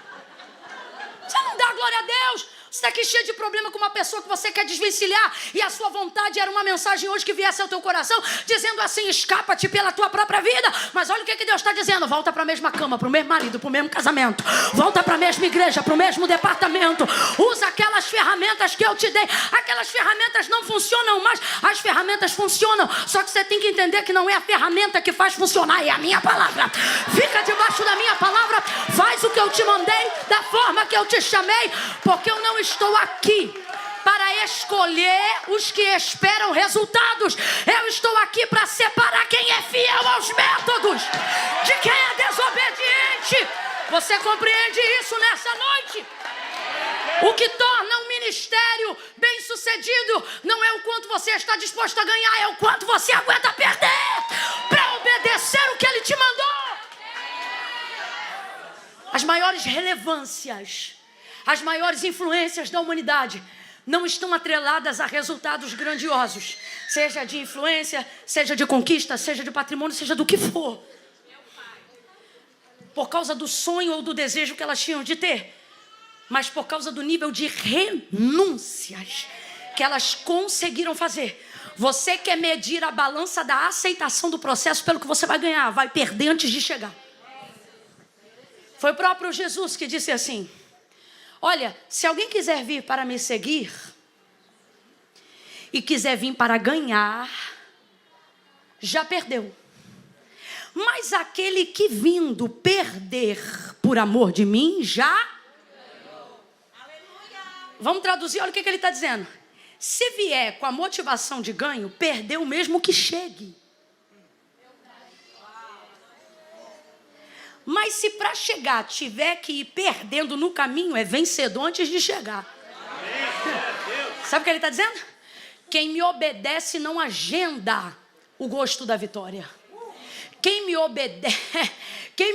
Você não dá glória a Deus. Você está aqui cheio de problema com uma pessoa que você quer desvencilhar e a sua vontade era uma mensagem hoje que viesse ao teu coração dizendo assim, escapa-te pela tua própria vida. Mas olha o que Deus está dizendo, volta para a mesma cama, para o mesmo marido, para o mesmo casamento, volta para a mesma igreja, para o mesmo departamento, usa aquelas ferramentas que eu te dei. Aquelas ferramentas não funcionam mais, as ferramentas funcionam, só que você tem que entender que não é a ferramenta que faz funcionar, é a minha palavra. Fica debaixo da minha palavra, faz o que eu te mandei, da forma que eu te chamei, porque eu não estou aqui para escolher os que esperam resultados. Eu estou aqui para separar quem é fiel aos métodos de quem é desobediente. Você compreende isso nessa noite? O que torna um ministério bem sucedido não é o quanto você está disposto a ganhar, é o quanto você aguenta perder para obedecer o que ele te mandou. As maiores relevâncias, as maiores influências da humanidade não estão atreladas a resultados grandiosos, seja de influência, seja de conquista, seja de patrimônio, seja do que for, por causa do sonho ou do desejo que elas tinham de ter, mas por causa do nível de renúncias que elas conseguiram fazer. Você quer medir a balança da aceitação do processo pelo que você vai ganhar, vai perder antes de chegar. Foi o próprio Jesus que disse assim, olha, se alguém quiser vir para me seguir e quiser vir para ganhar, já perdeu. Mas aquele que vindo perder por amor de mim, já ganhou. Vamos traduzir, olha o que ele está dizendo. Se vier com a motivação de ganho, perdeu mesmo que chegue. Mas se para chegar tiver que ir perdendo no caminho, é vencedor antes de chegar. Sabe o que ele está dizendo? Quem me obedece não agenda o gosto da vitória. Quem me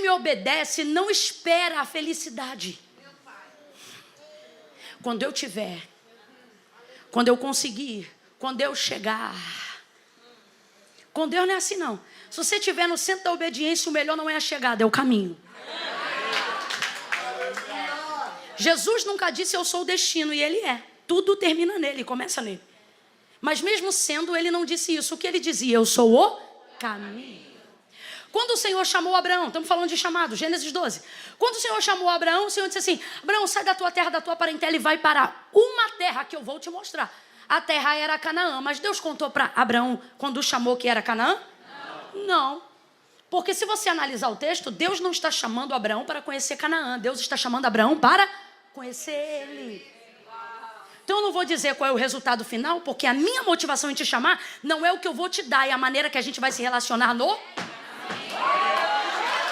obedece não espera a felicidade. Quando eu tiver quando eu conseguir, quando eu chegar. Com Deus não é assim não. Se você estiver no centro da obediência, o melhor não é a chegada, é o caminho. Jesus nunca disse eu sou o destino, e ele é. Tudo termina nele, começa nele. Mas mesmo sendo, ele não disse isso. O que ele dizia? Eu sou o caminho. Quando o Senhor chamou Abraão, estamos falando de chamado, Gênesis 12. Quando o Senhor chamou Abraão, o Senhor disse assim: Abraão, sai da tua terra, da tua parentela e vai para uma terra que eu vou te mostrar. A terra era Canaã, mas Deus contou para Abraão quando chamou que era Canaã? Não. Porque se você analisar o texto, Deus não está chamando Abraão para conhecer Canaã. Deus está chamando Abraão para conhecer ele. Então eu não vou dizer qual é o resultado final, porque a minha motivação em te chamar não é o que eu vou te dar, é a maneira que a gente vai se relacionar no...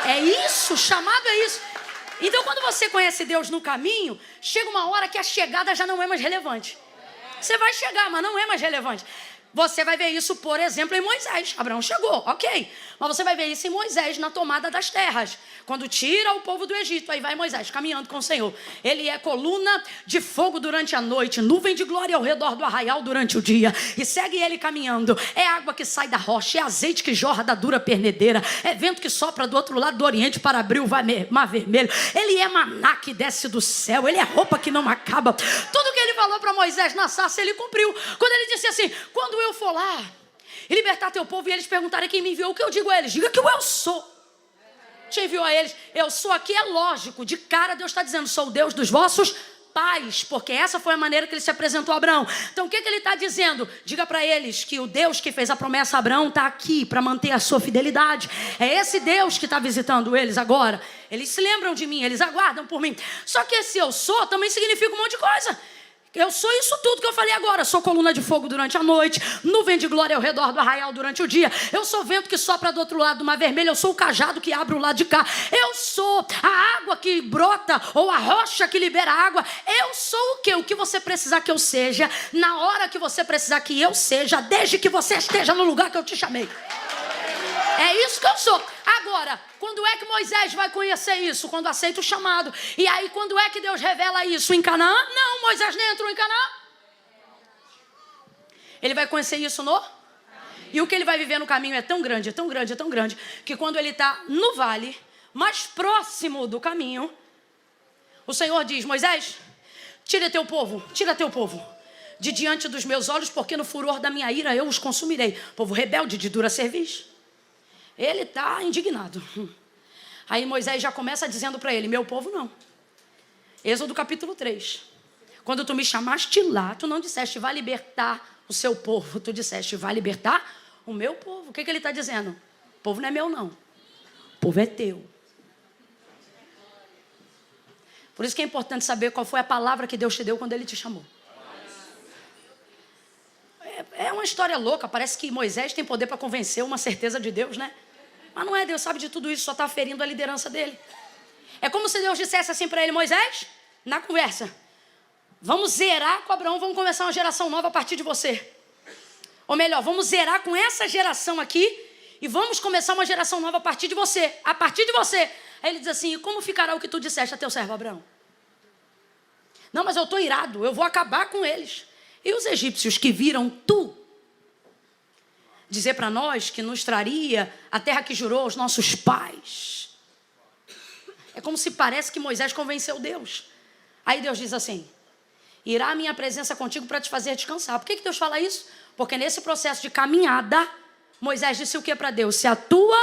É isso, chamado é isso. Então quando você conhece Deus no caminho, chega uma hora que a chegada já não é mais relevante. Você vai chegar, mas não é mais relevante. Você vai ver isso, por exemplo, em Moisés. Abraão chegou, ok. Mas você vai ver isso em Moisés, na tomada das terras. Quando tira o povo do Egito, aí vai Moisés caminhando com o Senhor. Ele é coluna de fogo durante a noite, nuvem de glória ao redor do arraial durante o dia. E segue ele caminhando. É água que sai da rocha, é azeite que jorra da dura pernedeira, é vento que sopra do outro lado do oriente para abrir o mar vermelho. Ele é maná que desce do céu, ele é roupa que não acaba. Tudo que ele falou para Moisés na sarça, ele cumpriu. Quando ele disse assim: quando eu for lá e libertar teu povo e eles perguntarem quem me enviou, o que eu digo a eles? Diga que eu sou. Te enviou a eles, eu sou aqui, é lógico. De cara Deus está dizendo, sou o Deus dos vossos pais, porque essa foi a maneira que ele se apresentou a Abraão. Então o que ele está dizendo? Diga para eles que o Deus que fez a promessa a Abraão está aqui para manter a sua fidelidade. É esse Deus que está visitando eles agora. Eles se lembram de mim, eles aguardam por mim. Só que esse eu sou também significa um monte de coisa. Eu sou isso tudo que eu falei agora. Sou coluna de fogo durante a noite, nuvem de glória ao redor do arraial durante o dia. Eu sou vento que sopra do outro lado do mar vermelho. Eu sou o cajado que abre o lado de cá. Eu sou a água que brota, ou a rocha que libera água. Eu sou o quê? O que você precisar que eu seja, na hora que você precisar que eu seja, desde que você esteja no lugar que eu te chamei. É isso que eu sou. Agora, quando é que Moisés vai conhecer isso? Quando aceita o chamado. E aí, quando é que Deus revela isso? Em Canaã? Não, Moisés nem entrou em Canaã. Ele vai conhecer isso no... E o que ele vai viver no caminho é tão grande, é tão grande, é tão grande, que quando ele está no vale, mais próximo do caminho, o Senhor diz: Moisés, tira teu povo de diante dos meus olhos, porque no furor da minha ira eu os consumirei. Povo rebelde de dura cerviz. Ele está indignado. Aí Moisés já começa dizendo para ele: meu povo não. Êxodo capítulo 3. Quando tu me chamaste lá, tu não disseste vai libertar o seu povo. Tu disseste vai libertar o meu povo. O que ele está dizendo? O povo não é meu não. O povo é teu. Por isso que é importante saber qual foi a palavra que Deus te deu quando ele te chamou. É uma história louca. Parece que Moisés tem poder para convencer uma certeza de Deus, né? Mas não é, Deus sabe de tudo isso, só está ferindo a liderança dele. É como se Deus dissesse assim para ele: Moisés, na conversa, vamos zerar com Abraão, vamos começar uma geração nova a partir de você. Ou melhor, vamos zerar com essa geração aqui e vamos começar uma geração nova a partir de você. A partir de você. Aí ele diz assim: e como ficará o que tu disseste a teu servo Abraão? Não, mas eu estou irado, eu vou acabar com eles. E os egípcios que viram tu dizer para nós que nos traria a terra que jurou aos nossos pais. É como se parece que Moisés convenceu Deus. Aí Deus diz assim: irá a minha presença contigo para te fazer descansar. Por que Deus fala isso? Porque nesse processo de caminhada, Moisés disse o que para Deus? Se a tua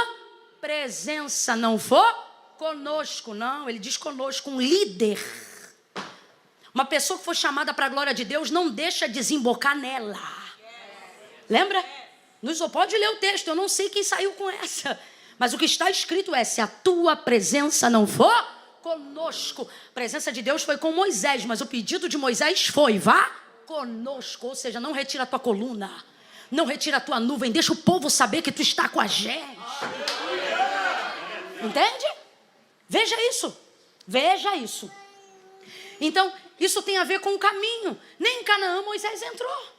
presença não for conosco. Não, ele diz conosco, um líder. Uma pessoa que foi chamada para a glória de Deus não deixa desembocar nela. Lembra? Só pode ler o texto, eu não sei quem saiu com essa. Mas o que está escrito é: se a tua presença não for conosco. A presença de Deus foi com Moisés, mas o pedido de Moisés foi: vá conosco. Ou seja, não retira a tua coluna, não retira a tua nuvem, deixa o povo saber que tu está com a gente. Entende? Veja isso. Veja isso. Então, isso tem a ver com o caminho. Nem em Canaã Moisés entrou.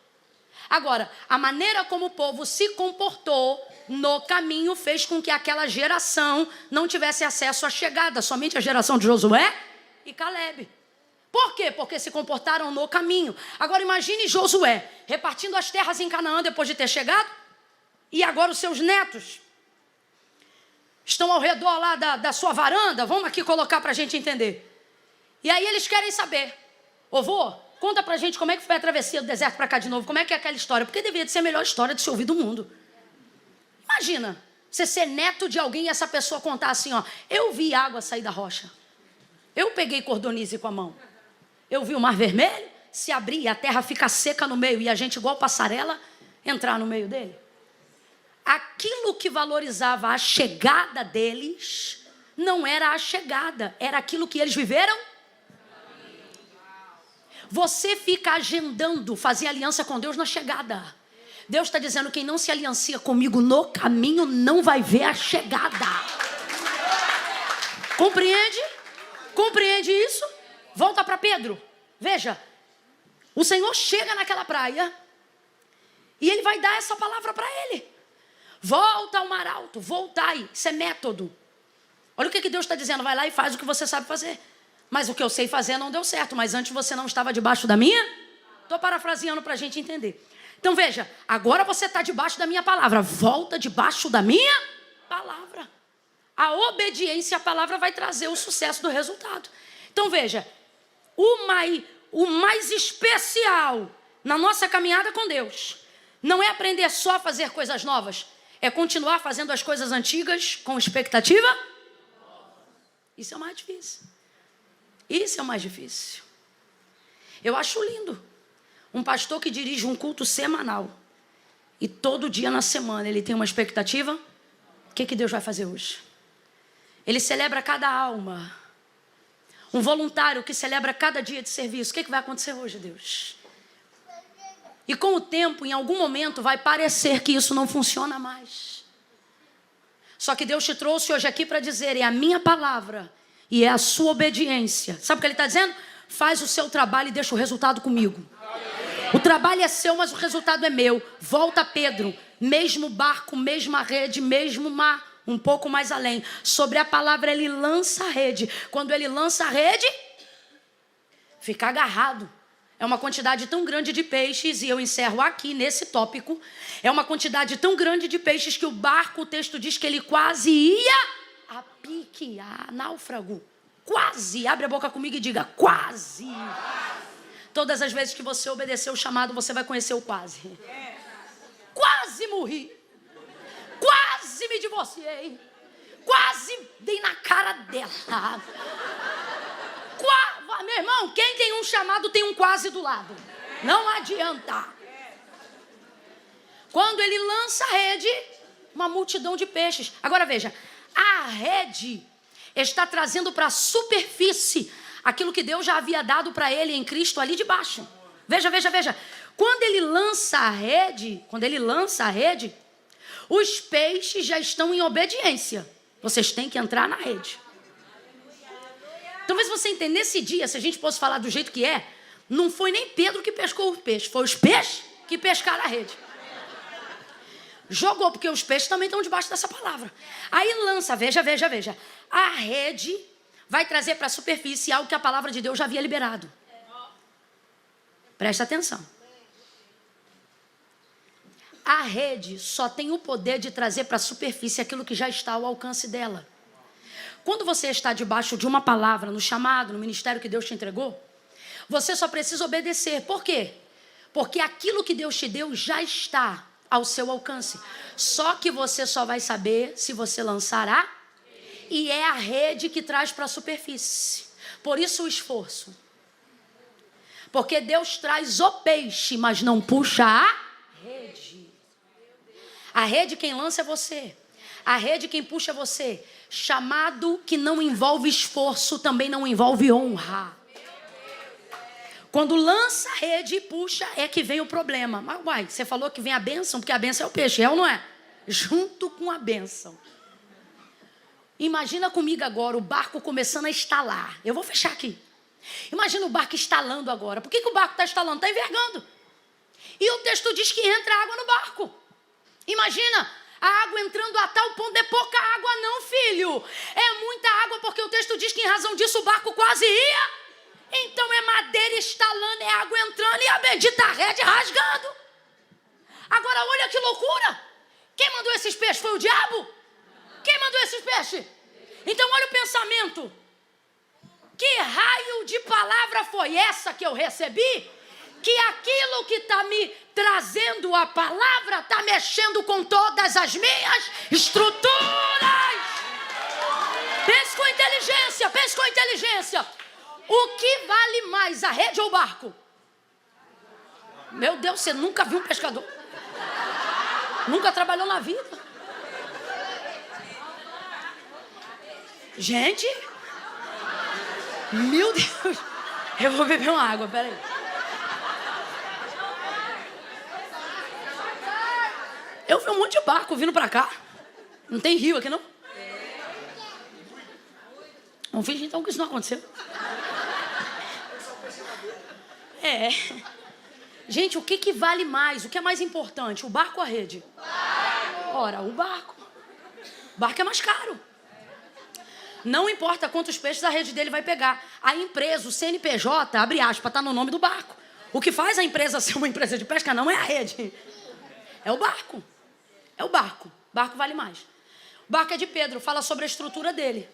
Agora, a maneira como o povo se comportou no caminho fez com que aquela geração não tivesse acesso à chegada, somente a geração de Josué e Calebe. Por quê? Porque se comportaram no caminho. Agora imagine Josué repartindo as terras em Canaã depois de ter chegado. E agora os seus netos estão ao redor lá da sua varanda. Vamos aqui colocar para a gente entender. E aí eles querem saber. Ô vô, conta pra gente como é que foi a travessia do deserto para cá de novo. Como é que é aquela história? Porque deveria ser a melhor história de se ouvir do mundo. Imagina, você ser neto de alguém e essa pessoa contar assim, ó. Eu vi água sair da rocha. Eu peguei cordonize com a mão. Eu vi o mar vermelho se abrir e a terra ficar seca no meio. E a gente, igual passarela, entrar no meio dele. Aquilo que valorizava a chegada deles não era a chegada. Era aquilo que eles viveram. Você fica agendando fazer aliança com Deus na chegada. Deus está dizendo, quem não se aliancia comigo no caminho não vai ver a chegada. Compreende? Compreende isso? Volta para Pedro. Veja, o Senhor chega naquela praia e Ele vai dar essa palavra para ele. Volta ao mar alto, voltai. Isso é método. Olha o que Deus está dizendo, vai lá e faz o que você sabe fazer. Mas o que eu sei fazer não deu certo. Mas antes você não estava debaixo da minha? Estou parafraseando para a gente entender. Então veja, agora você está debaixo da minha palavra. Volta debaixo da minha palavra. A obediência à palavra vai trazer o sucesso do resultado. Então veja, o mais especial na nossa caminhada com Deus não é aprender só a fazer coisas novas. É continuar fazendo as coisas antigas com expectativa. Isso é o mais difícil. Isso é o mais difícil. Eu acho lindo um pastor que dirige um culto semanal e todo dia na semana ele tem uma expectativa. O que Deus vai fazer hoje? Ele celebra cada alma. Um voluntário que celebra cada dia de serviço. O que vai acontecer hoje, Deus? E com o tempo, em algum momento, vai parecer que isso não funciona mais. Só que Deus te trouxe hoje aqui para dizer, é a minha palavra e é a sua obediência. Sabe o que Ele está dizendo? Faz o seu trabalho e deixa o resultado comigo. O trabalho é seu, mas o resultado é meu. Volta, Pedro. Mesmo barco, mesma rede, mesmo mar. Um pouco mais além. Sobre a palavra, ele lança a rede. Quando ele lança a rede, fica agarrado. É uma quantidade tão grande de peixes, e eu encerro aqui nesse tópico. É uma quantidade tão grande de peixes que o barco, o texto diz que ele quase ia a pique, a náufrago. Quase. Abre a boca comigo e diga, quase. Todas as vezes que você obedecer o chamado, você vai conhecer o quase. Quase morri. Quase me divorciei. Quase dei na cara dela. Meu irmão, quem tem um chamado tem um quase do lado. Não adianta. Quando ele lança a rede, uma multidão de peixes. Agora veja, a rede está trazendo para a superfície aquilo que Deus já havia dado para ele em Cristo ali debaixo. Veja. Quando ele lança a rede, os peixes já estão em obediência. Vocês têm que entrar na rede. Talvez você entenda, nesse dia, se a gente fosse falar do jeito que é, não foi nem Pedro que pescou os peixes, foi os peixes que pescaram a rede. Jogou, porque os peixes também estão debaixo dessa palavra. Aí lança, veja. A rede vai trazer para a superfície algo que a palavra de Deus já havia liberado. Presta atenção. A rede só tem o poder de trazer para a superfície aquilo que já está ao alcance dela. Quando você está debaixo de uma palavra, no chamado, no ministério que Deus te entregou, você só precisa obedecer. Por quê? Porque aquilo que Deus te deu já está ao seu alcance. Só que você só vai saber se você lançar a... E é a rede que traz para a superfície. Por isso o esforço. Porque Deus traz o peixe, mas não puxa a rede. A rede quem lança é você. A rede quem puxa é você. Chamado que não envolve esforço também não envolve honra. Quando lança a rede e puxa é que vem o problema. Mas uai, você falou que vem a bênção, porque a bênção é o peixe, é ou não é? Junto com a bênção. Imagina comigo agora o barco começando a estalar. Eu vou fechar aqui. Imagina o barco estalando agora. Por que o barco está estalando? Está envergando. E o texto diz que entra água no barco. Imagina a água entrando a tal ponto. É pouca água não, filho. É muita água, porque o texto diz que em razão disso o barco quase ia. Então é bendita rede rasgando. Agora olha que loucura. Quem mandou esses peixes? Foi o diabo? Quem mandou esses peixes? Então olha o pensamento. Que raio de palavra foi essa que eu recebi? Que aquilo que está me trazendo a palavra está mexendo com todas as minhas estruturas. Pense com inteligência, pense com inteligência. O que vale mais, a rede ou o barco? Meu Deus, você nunca viu um pescador? Nunca trabalhou na vida? Gente, meu Deus, eu vou beber uma água, peraí. Eu vi um monte de barco vindo pra cá. Não tem rio aqui, não? Não finge então que isso não aconteceu. Gente, o que vale mais? O que é mais importante? O barco ou a rede? Ora, o barco. O barco é mais caro. Não importa quantos peixes a rede dele vai pegar. A empresa, o CNPJ, abre aspas, está no nome do barco. O que faz a empresa ser uma empresa de pesca não é a rede. É o barco. É o barco. O barco vale mais. O barco é de Pedro, fala sobre a estrutura dele.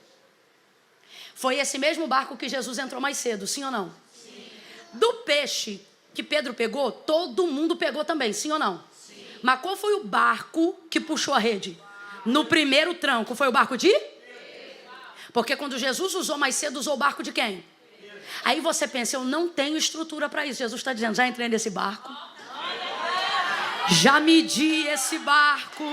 Foi esse mesmo barco que Jesus entrou mais cedo, sim ou não? Sim. Do peixe que Pedro pegou, todo mundo pegou também, sim ou não? Sim. Mas qual foi o barco que puxou a rede? No primeiro tranco, foi o barco de? Porque quando Jesus usou mais cedo, usou o barco de quem? Aí você pensa, eu não tenho estrutura para isso. Jesus está dizendo, já entrei nesse barco. Já medi esse barco.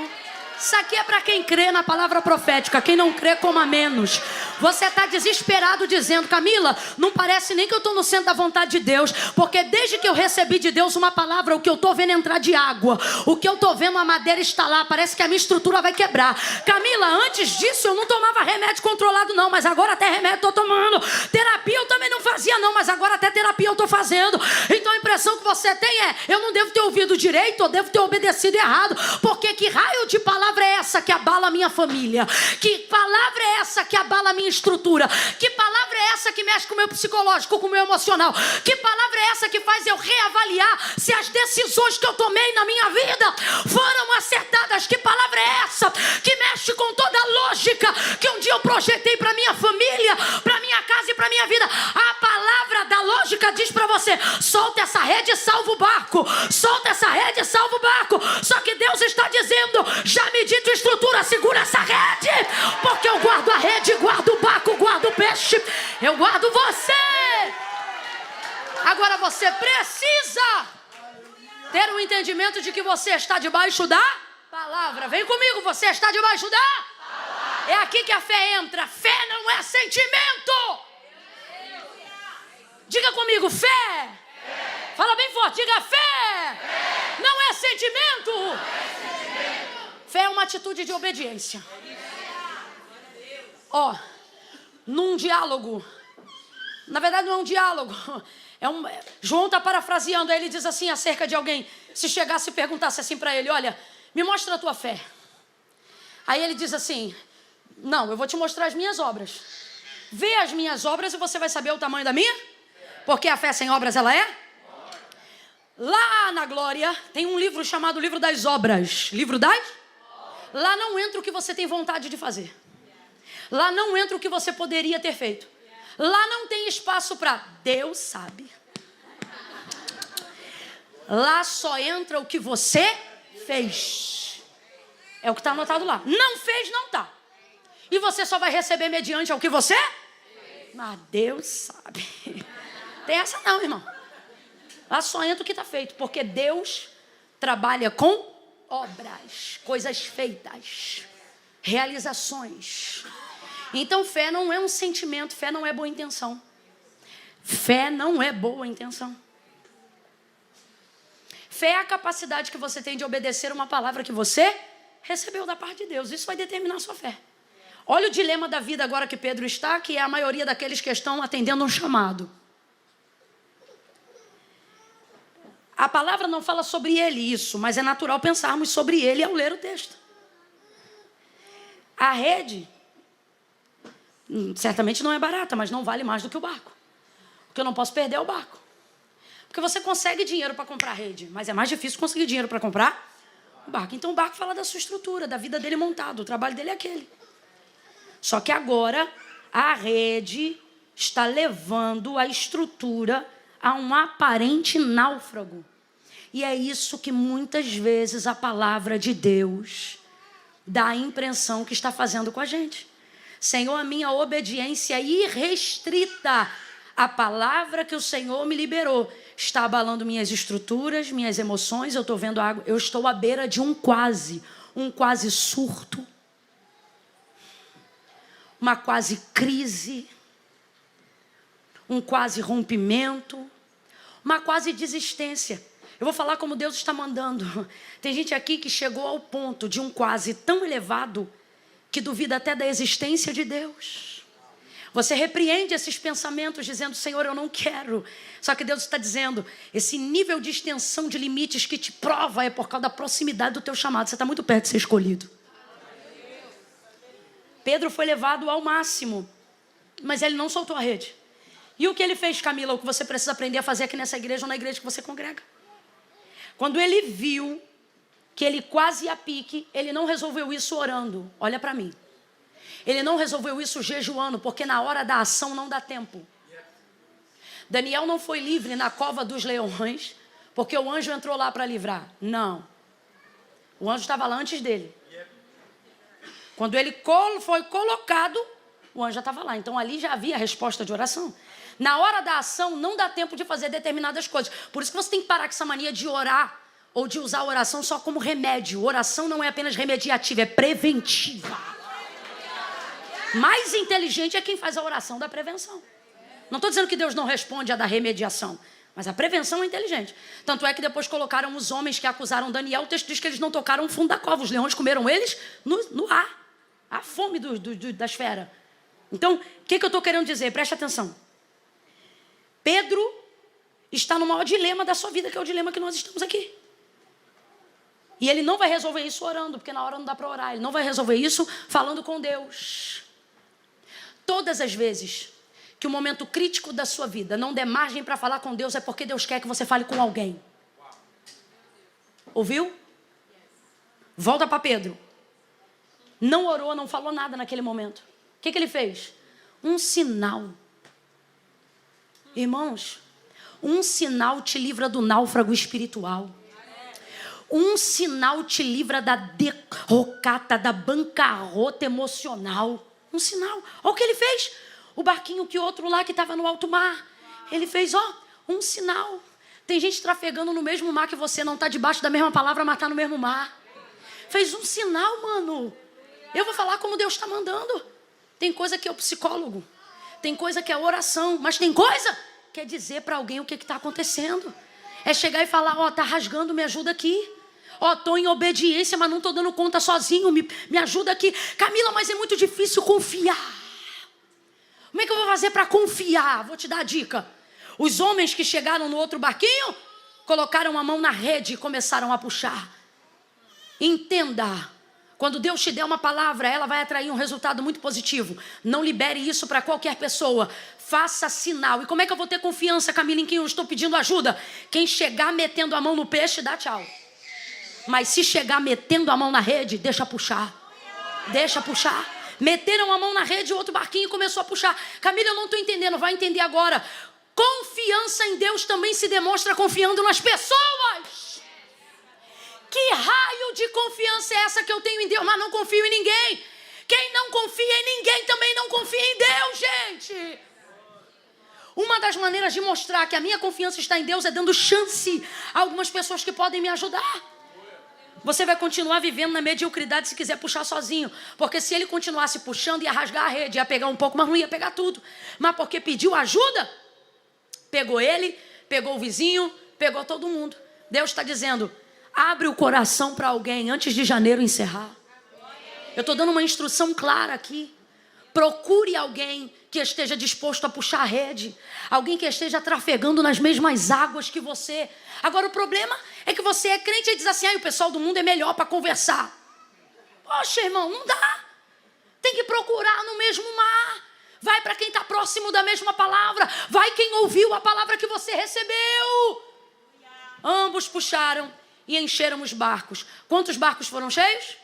Isso aqui é para quem crê na palavra profética. Quem não crê, coma menos. Você está desesperado dizendo, Camila, não parece nem que eu estou no centro da vontade de Deus, porque desde que eu recebi de Deus uma palavra, o que eu estou vendo é entrar de água, o que eu estou vendo a madeira estalar, parece que a minha estrutura vai quebrar. Camila, antes disso eu não tomava remédio controlado não, mas agora até remédio estou tomando. Terapia eu também não fazia não, mas agora até terapia eu estou fazendo. Então a impressão que você tem é, eu não devo ter ouvido direito, eu devo ter obedecido errado, porque que raio de palavra é essa que abala a minha família? Que palavra é essa que abala a minha estrutura? Que palavra é essa que mexe com o meu psicológico, com o meu emocional? Que palavra é essa que faz eu reavaliar se as decisões que eu tomei na minha vida foram acertadas? Que palavra é essa que mexe com toda a lógica que um dia eu projetei para minha família, para minha casa e para minha vida? A palavra da lógica diz para você, solta essa rede e salva o barco. Solta essa rede e salva o barco. Só que Deus está dizendo, já me dito estrutura, segura essa rede, porque eu guardo a rede, guardo o barco, guardo o peixe, eu guardo você. Agora você precisa ter um entendimento de que você está debaixo da palavra. Vem comigo, você está debaixo da palavra. É aqui que a fé entra. Fé não é sentimento. Diga comigo, fé. Fala bem forte, diga fé. Não é sentimento. Fé é uma atitude de obediência. Num diálogo, na verdade não é um diálogo, João está parafraseando, aí ele diz assim acerca de alguém, se chegasse e perguntasse assim para ele, olha, me mostra a tua fé. Aí ele diz assim, não, eu vou te mostrar as minhas obras. Vê as minhas obras e você vai saber o tamanho da minha, porque a fé sem obras ela é? Lá na glória tem um livro chamado Livro das Obras. Livro das? Lá não entra o que você tem vontade de fazer. Lá não entra o que você poderia ter feito. Lá não tem espaço para Deus sabe. Lá só entra o que você fez. É o que está anotado lá. Não fez, não está. E você só vai receber mediante ao que você? Mas Deus sabe. Tem essa não, irmão. Lá só entra o que está feito. Porque Deus trabalha com obras, coisas feitas, realizações. Então fé não é um sentimento, fé não é boa intenção. Fé não é boa intenção. Fé é a capacidade que você tem de obedecer uma palavra que você recebeu da parte de Deus. Isso vai determinar a sua fé. Olha o dilema da vida agora que Pedro está, que é a maioria daqueles que estão atendendo um chamado. A palavra não fala sobre ele isso, mas é natural pensarmos sobre ele ao ler o texto. A rede, certamente não é barata, mas não vale mais do que o barco. O que eu não posso perder é o barco. Porque você consegue dinheiro para comprar rede, mas é mais difícil conseguir dinheiro para comprar o barco. Então o barco fala da sua estrutura, da vida dele montado. O trabalho dele é aquele. Só que agora a rede está levando a estrutura a um aparente náufrago. E é isso que muitas vezes a palavra de Deus dá a impressão que está fazendo com a gente. Senhor, a minha obediência irrestrita à palavra que o Senhor me liberou está abalando minhas estruturas, minhas emoções. Eu estou vendo água, eu estou à beira de um quase surto, uma quase crise, um quase rompimento, uma quase desistência. Eu vou falar como Deus está mandando. Tem gente aqui que chegou ao ponto de um quase tão elevado que duvida até da existência de Deus. Você repreende esses pensamentos dizendo, Senhor, eu não quero. Só que Deus está dizendo, esse nível de extensão de limites que te prova é por causa da proximidade do teu chamado. Você está muito perto de ser escolhido. Pedro foi levado ao máximo, mas ele não soltou a rede. E o que ele fez, Camila? O que você precisa aprender a fazer aqui nessa igreja ou na igreja que você congrega. Quando ele viu que ele quase ia a pique, ele não resolveu isso orando. Olha para mim. Ele não resolveu isso jejuando, porque na hora da ação não dá tempo. Daniel não foi livre na cova dos leões, porque o anjo entrou lá para livrar. Não. O anjo estava lá antes dele. Quando ele foi colocado, o anjo já estava lá. Então ali já havia a resposta de oração. Na hora da ação não dá tempo de fazer determinadas coisas. Por isso que você tem que parar com essa mania de orar ou de usar a oração só como remédio. Oração não é apenas remediativa, é preventiva. Mais inteligente é quem faz a oração da prevenção. Não estou dizendo que Deus não responde a da remediação, mas a prevenção é inteligente. Tanto é que depois colocaram os homens que acusaram Daniel. O texto diz que eles não tocaram o fundo da cova. Os leões comeram eles no ar. A fome das feras. Então, o que eu estou querendo dizer? Preste atenção. Pedro está no maior dilema da sua vida, que é o dilema que nós estamos aqui. E ele não vai resolver isso orando, porque na hora não dá para orar. Ele não vai resolver isso falando com Deus. Todas as vezes que o momento crítico da sua vida não der margem para falar com Deus, é porque Deus quer que você fale com alguém. Ouviu? Volta para Pedro. Não orou, não falou nada naquele momento. O que ele fez? Um sinal. Irmãos, um sinal te livra do náufrago espiritual. Um sinal te livra da derrocata, da bancarrota emocional. Um sinal. Olha o que ele fez. O barquinho que outro lá que estava no alto mar. Ele fez, um sinal. Tem gente trafegando no mesmo mar que você, não está debaixo da mesma palavra, mas está no mesmo mar. Fez um sinal, mano. Eu vou falar como Deus está mandando. Tem coisa que é o psicólogo. Tem coisa que é oração. Mas tem coisa que é dizer para alguém o que está acontecendo. É chegar e falar, está rasgando, me ajuda aqui. Estou em obediência, mas não estou dando conta sozinho, me ajuda aqui. Camila, mas é muito difícil confiar. Como é que eu vou fazer para confiar? Vou te dar a dica. Os homens que chegaram no outro barquinho, colocaram a mão na rede e começaram a puxar. Entenda, quando Deus te der uma palavra, ela vai atrair um resultado muito positivo. Não libere isso para qualquer pessoa. Faça sinal. E como é que eu vou ter confiança, Camila, em quem eu estou pedindo ajuda? Quem chegar metendo a mão no peixe, dá tchau. Mas se chegar metendo a mão na rede, deixa puxar. Deixa puxar. Meteram a mão na rede e o outro barquinho começou a puxar. Camila, eu não estou entendendo. Vai entender agora. Confiança em Deus também se demonstra confiando nas pessoas. Que raio de confiança é essa que eu tenho em Deus, mas não confio em ninguém? Quem não confia em ninguém também não confia em Deus, gente. Uma das maneiras de mostrar que a minha confiança está em Deus é dando chance a algumas pessoas que podem me ajudar. Você vai continuar vivendo na mediocridade se quiser puxar sozinho. Porque se ele continuasse puxando, ia rasgar a rede, ia pegar um pouco, mas não ia pegar tudo. Mas porque pediu ajuda, pegou ele, pegou o vizinho, pegou todo mundo. Deus está dizendo, abre o coração para alguém antes de janeiro encerrar. Eu estou dando uma instrução clara aqui. Procure alguém que esteja disposto a puxar a rede. Alguém que esteja trafegando nas mesmas águas que você. Agora o problema é que você é crente e diz assim, o pessoal do mundo é melhor para conversar. Poxa, irmão, não dá. Tem que procurar no mesmo mar. vai para quem está próximo da mesma palavra, vai quem ouviu a palavra que você recebeu. Ambos puxaram e encheram os barcos. Quantos barcos foram cheios?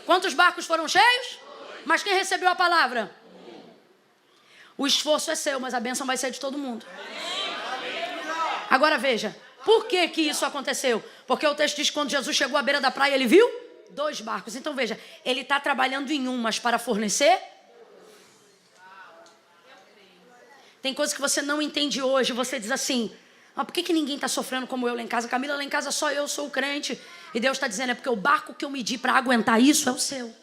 Quantos barcos foram cheios? Mas quem recebeu a palavra? O esforço é seu, mas a bênção vai ser de todo mundo. Agora veja, por que que isso aconteceu? Porque o texto diz que quando Jesus chegou à beira da praia, ele viu 2 barcos. Então veja, ele está trabalhando em um, mas para fornecer. Tem coisas que você não entende hoje, você diz assim, por que ninguém está sofrendo como eu lá em casa? Camila, lá em casa só eu sou o crente. E Deus está dizendo, é porque o barco que eu medi para aguentar isso é o seu.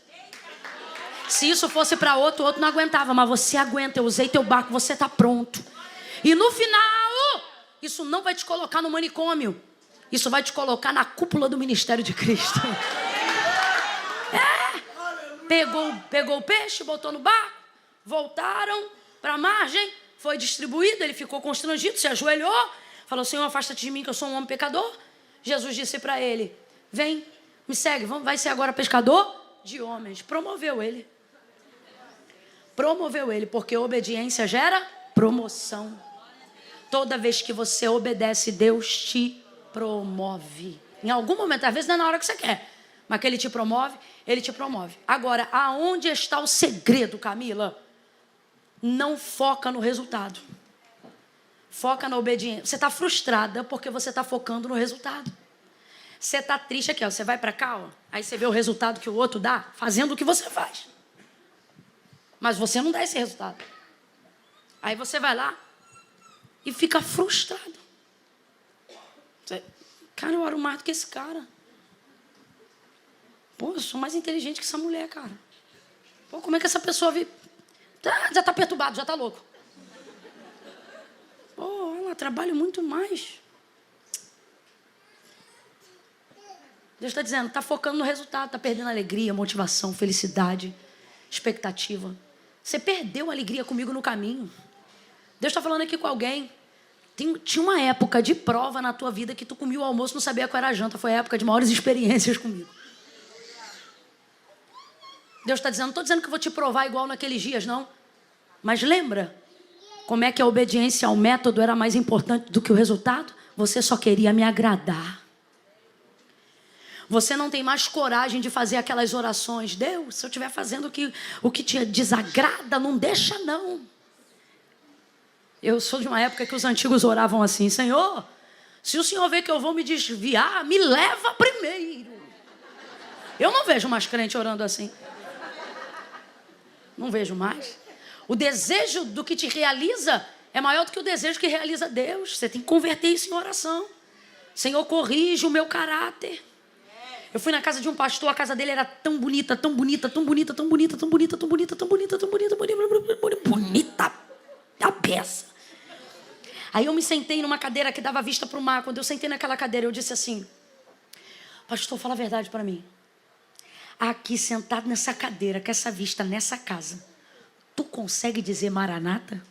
Se isso fosse para outro, o outro não aguentava, mas você aguenta, eu usei teu barco, você está pronto. E no final, isso não vai te colocar no manicômio, isso vai te colocar na cúpula do ministério de Cristo. Pegou o peixe, botou no barco, voltaram para a margem, foi distribuído, ele ficou constrangido, se ajoelhou, falou, Senhor, afasta-te de mim que eu sou um homem pecador. Jesus disse para ele, vem, me segue, vai ser agora pescador de homens. Promoveu ele, porque obediência gera promoção. Toda vez que você obedece, Deus te promove. Em algum momento, às vezes não é na hora que você quer, mas que ele te promove, ele te promove. Agora, aonde está o segredo, Camila? Não foca no resultado. Foca na obediência. Você está frustrada porque você está focando no resultado. Você está triste aqui, ó. Você vai para cá, ó. Aí você vê o resultado que o outro dá, fazendo o que você faz. Mas você não dá esse resultado. Aí você vai lá e fica frustrado. Cara, eu oro mais do que esse cara. Pô, eu sou mais inteligente que essa mulher, cara. Pô, como é que essa pessoa vive? Já está perturbado, já está louco. Pô, ela trabalha muito mais. Deus está dizendo, está focando no resultado, está perdendo alegria, motivação, felicidade, expectativa. Você perdeu a alegria comigo no caminho. Deus está falando aqui com alguém. Tinha uma época de prova na tua vida que tu comia o almoço e não sabia qual era a janta. Foi a época de maiores experiências comigo. Deus está dizendo, não estou dizendo que eu vou te provar igual naqueles dias, não. Mas lembra como é que a obediência ao método era mais importante do que o resultado? Você só queria me agradar. Você não tem mais coragem de fazer aquelas orações. Deus, se eu estiver fazendo o que te desagrada, não deixa não. Eu sou de uma época que os antigos oravam assim, Senhor, se o Senhor vê que eu vou me desviar, me leva primeiro. Eu não vejo mais crente orando assim. Não vejo mais. O desejo do que te realiza é maior do que o desejo que realiza Deus. Você tem que converter isso em oração. Senhor, corrige o meu caráter. Eu fui na casa de um pastor, a casa dele era tão bonita, tão bonita, tão bonita, tão bonita, tão bonita, tão bonita, tão bonita, tão bonita, bonita a peça. Aí eu me sentei numa cadeira que dava vista para o mar. Quando eu sentei naquela cadeira, eu disse assim, pastor, fala a verdade para mim. Aqui sentado nessa cadeira, com essa vista nessa casa, tu consegue dizer Maranata?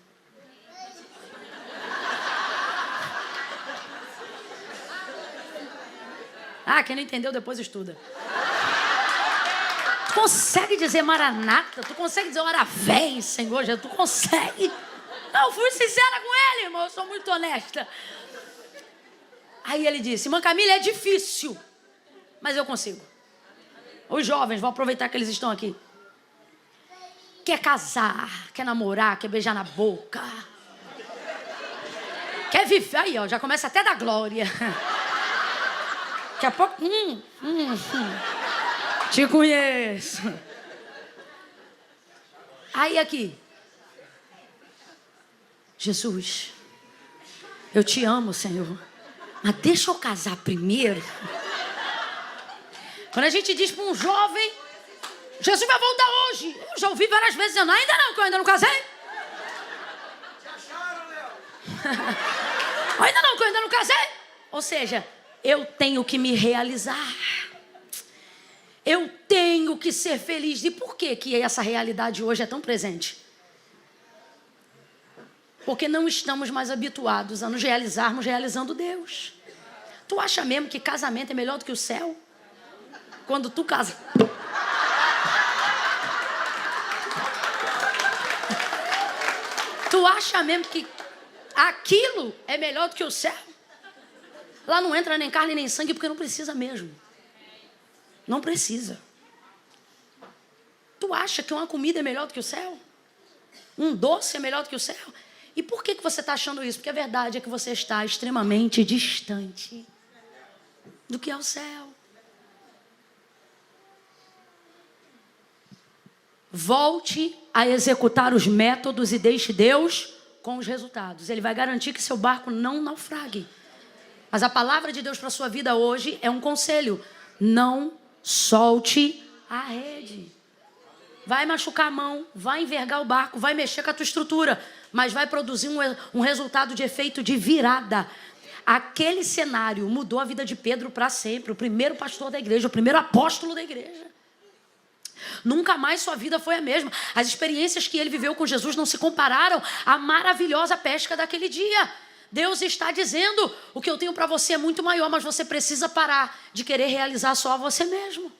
Quem não entendeu depois estuda. Tu consegue dizer Maranata? Tu consegue dizer ora vem, Senhor Jesus? Tu consegue? Não, fui sincera com ele, irmão, eu sou muito honesta. Aí ele disse, irmã Camila, é difícil, mas eu consigo. Os jovens, vão aproveitar que eles estão aqui. Quer casar, quer namorar, quer beijar na boca. Quer viver, aí ó, já começa até da glória. Daqui a pouco, te conheço. Aí aqui. Jesus, eu te amo, Senhor. Mas deixa eu casar primeiro. Quando a gente diz para um jovem, Jesus vai voltar hoje. Eu já ouvi várias vezes dizendo, ainda não, que eu ainda não casei. Ainda não, que eu ainda não casei. Ou seja, eu tenho que me realizar. Eu tenho que ser feliz. E por que essa realidade hoje é tão presente? Porque não estamos mais habituados a nos realizarmos realizando Deus. Tu acha mesmo que casamento é melhor do que o céu? Quando tu casa... Tu acha mesmo que aquilo é melhor do que o céu? Lá não entra nem carne nem sangue porque não precisa mesmo. Não precisa. Tu acha que uma comida é melhor do que o céu? Um doce é melhor do que o céu? E por que você está achando isso? Porque a verdade é que você está extremamente distante do que é o céu. Volte a executar os métodos e deixe Deus com os resultados. Ele vai garantir que seu barco não naufrague. Mas a palavra de Deus para a sua vida hoje é um conselho. Não solte a rede. Vai machucar a mão, vai envergar o barco, vai mexer com a tua estrutura, mas vai produzir um resultado de efeito de virada. Aquele cenário mudou a vida de Pedro para sempre. O primeiro pastor da igreja, o primeiro apóstolo da igreja. Nunca mais sua vida foi a mesma. As experiências que ele viveu com Jesus não se compararam à maravilhosa pesca daquele dia. Deus está dizendo, o que eu tenho para você é muito maior, mas você precisa parar de querer realizar só a você mesmo.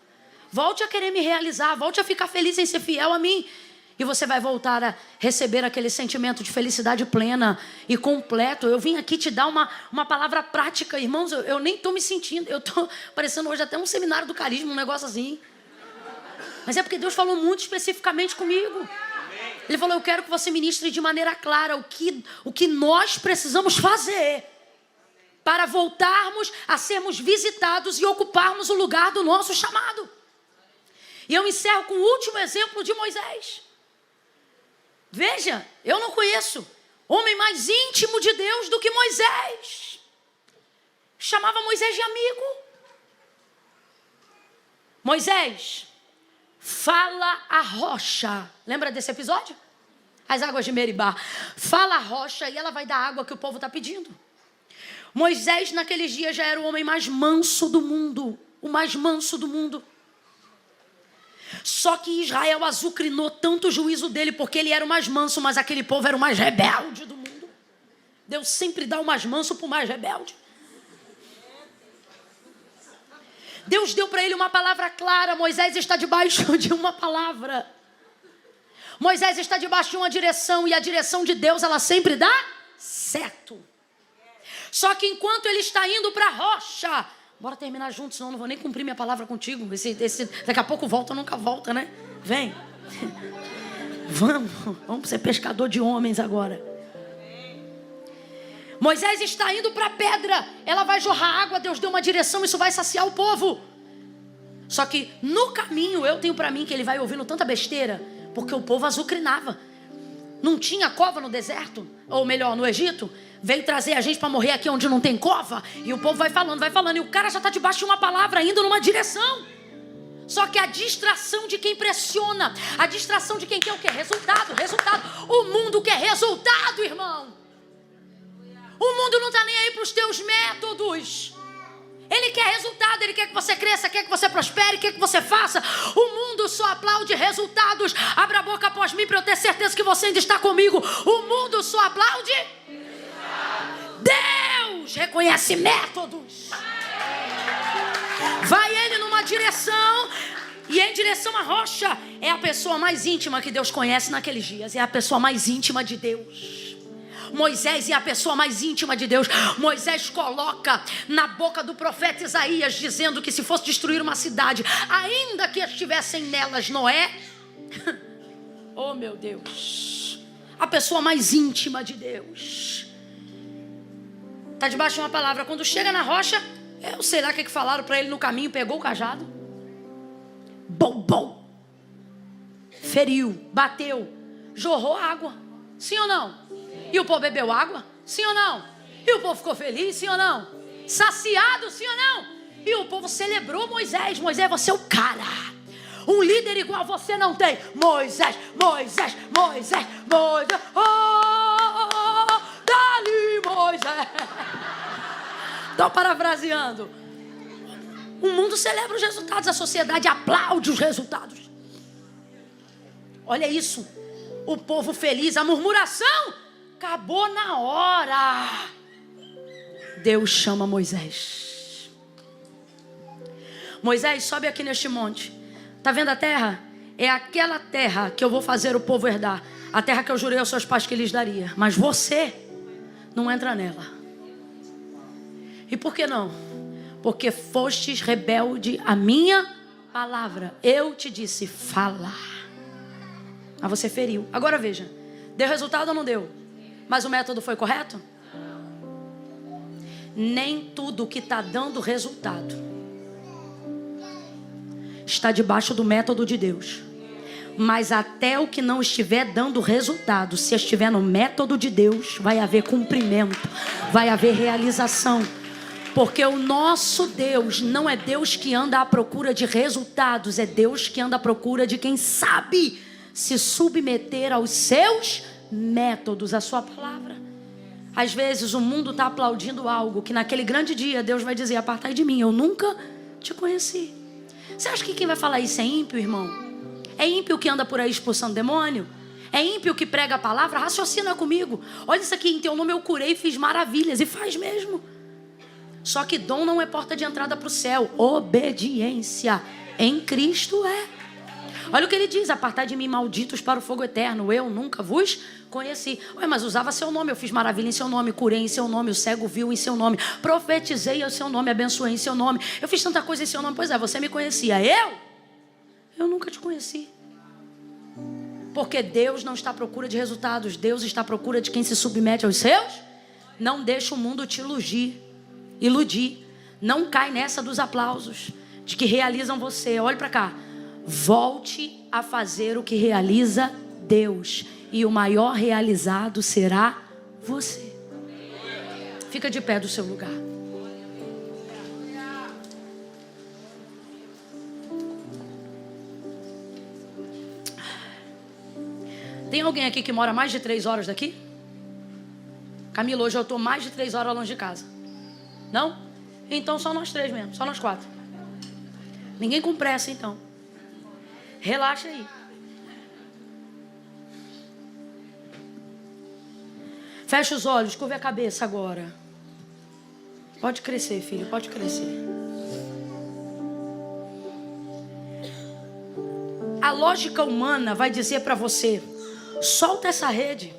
Volte a querer me realizar, volte a ficar feliz em ser fiel a mim. E você vai voltar a receber aquele sentimento de felicidade plena e completo. Eu vim aqui te dar uma palavra prática, irmãos. Eu nem estou me sentindo, eu estou parecendo hoje até um seminário do carisma, um negócio assim. Mas é porque Deus falou muito especificamente comigo. Ele falou, eu quero que você ministre de maneira clara o que nós precisamos fazer para voltarmos a sermos visitados e ocuparmos o lugar do nosso chamado. E eu encerro com o último exemplo de Moisés. Veja, eu não conheço homem mais íntimo de Deus do que Moisés. Chamava Moisés de amigo. Moisés, fala a rocha. Lembra desse episódio? As águas de Meribá. Fala a rocha e ela vai dar água que o povo está pedindo. Moisés naqueles dias já era o homem mais manso do mundo. O mais manso do mundo. Só que Israel azucrinou tanto o juízo dele porque ele era o mais manso, mas aquele povo era o mais rebelde do mundo. Deus sempre dá o mais manso para o mais rebelde. Deus deu para ele uma palavra clara. Moisés está debaixo de uma palavra. Moisés está debaixo de uma direção. E a direção de Deus, ela sempre dá certo. Só que enquanto ele está indo para a rocha... Bora terminar juntos, senão eu não vou nem cumprir minha palavra contigo. Daqui a pouco volta ou nunca volta, né? Vem. Vamos ser pescador de homens agora. Moisés está indo para a pedra. Ela vai jorrar água, Deus deu uma direção, isso vai saciar o povo. Só que no caminho, eu tenho para mim que ele vai ouvindo tanta besteira, porque o povo azucrinava. Não tinha cova no deserto, ou melhor, no Egito. Veio trazer a gente para morrer aqui onde não tem cova. E o povo vai falando. E o cara já está debaixo de uma palavra, indo numa direção. Só que a distração de quem pressiona, a distração de quem quer o quê? Resultado. O mundo quer resultado, irmão. O mundo não está nem aí para os teus métodos. Ele quer resultado, ele quer que você cresça, quer que você prospere, quer que você faça. O mundo só aplaude resultados. Abra a boca após mim para eu ter certeza que você ainda está comigo. O mundo só aplaude. Deus reconhece métodos. Vai ele numa direção e em direção à rocha. É a pessoa mais íntima que Deus conhece naqueles dias. É a pessoa mais íntima de Deus. Moisés é a pessoa mais íntima de Deus. Moisés coloca na boca do profeta Isaías, dizendo que se fosse destruir uma cidade, ainda que estivessem nelas Noé, oh meu Deus, a pessoa mais íntima de Deus está debaixo de uma palavra. Quando chega na rocha, eu sei lá o que falaram para ele no caminho. Pegou o cajado, bom, feriu, bateu, jorrou água. Sim ou não? E o povo bebeu água? Sim ou não? E o povo ficou feliz? Sim ou não? Saciado? Sim ou não? E o povo celebrou Moisés. Moisés, você é o cara. Um líder igual você não tem. Moisés. Dali, Moisés. Estou parafraseando. O mundo celebra os resultados. A sociedade aplaude os resultados. Olha isso. O povo feliz. A murmuração acabou na hora. Deus chama Moisés. Moisés, sobe aqui neste monte. Está vendo a terra? É aquela terra que eu vou fazer o povo herdar. a terra que eu jurei aos seus pais que lhes daria. Mas você não entra nela. E por que não? Porque fostes rebelde à minha palavra. Eu te disse, fala. Mas você feriu. Agora veja, deu resultado ou não deu? Mas o método foi correto? Nem tudo que está dando resultado está debaixo do método de Deus. Mas até o que não estiver dando resultado, se estiver no método de Deus, vai haver cumprimento, vai haver realização. Porque o nosso Deus não é Deus que anda à procura de resultados, é Deus que anda à procura de quem sabe se submeter aos seus métodos, à sua palavra. Às vezes o mundo está aplaudindo algo que naquele grande dia Deus vai dizer, apartai de mim, eu nunca te conheci. Você acha que quem vai falar isso é ímpio, irmão? É ímpio que anda por aí expulsando demônio? É ímpio que prega a palavra? Raciocina comigo. Olha isso aqui, em teu nome eu curei e fiz maravilhas. E faz mesmo. Só que dom não é porta de entrada para o céu. Obediência em Cristo é. Olha o que ele diz, apartai de mim, malditos, para o fogo eterno. Eu nunca vos conheci. Ué, mas usava seu nome, eu fiz maravilha em seu nome, curei em seu nome, o cego viu em seu nome, profetizei em seu nome, abençoei em seu nome, eu fiz tanta coisa em seu nome. Pois é, você me conhecia. Eu nunca te conheci. Porque Deus não está à procura de resultados, Deus está à procura de quem se submete aos seus. Não deixa o mundo te iludir. Não cai nessa dos aplausos de que realizam você. Olhe para cá. Volte a fazer o que realiza Deus, e o maior realizado será você. Fica de pé do seu lugar. Tem alguém aqui que mora mais de 3 horas daqui? Camila, hoje eu estou mais de 3 horas longe de casa. Não? Então só nós 3 mesmo, só nós 4. Ninguém com pressa então. Relaxa aí. Fecha os olhos, curva a cabeça agora. Pode crescer, filho, pode crescer. A lógica humana vai dizer para você, solta essa rede.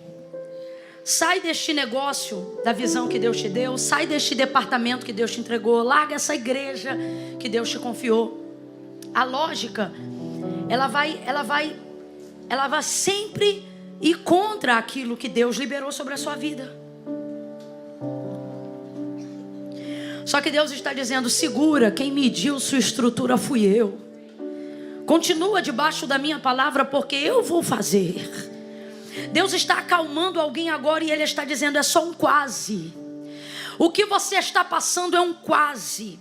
Sai deste negócio da visão que Deus te deu. Sai deste departamento que Deus te entregou. Larga essa igreja que Deus te confiou. A lógica, ela vai sempre ir contra aquilo que Deus liberou sobre a sua vida. Só que Deus está dizendo, segura, quem mediu sua estrutura fui eu. Continua debaixo da minha palavra, porque eu vou fazer. Deus está acalmando alguém agora e Ele está dizendo, é só um quase. O que você está passando é um quase.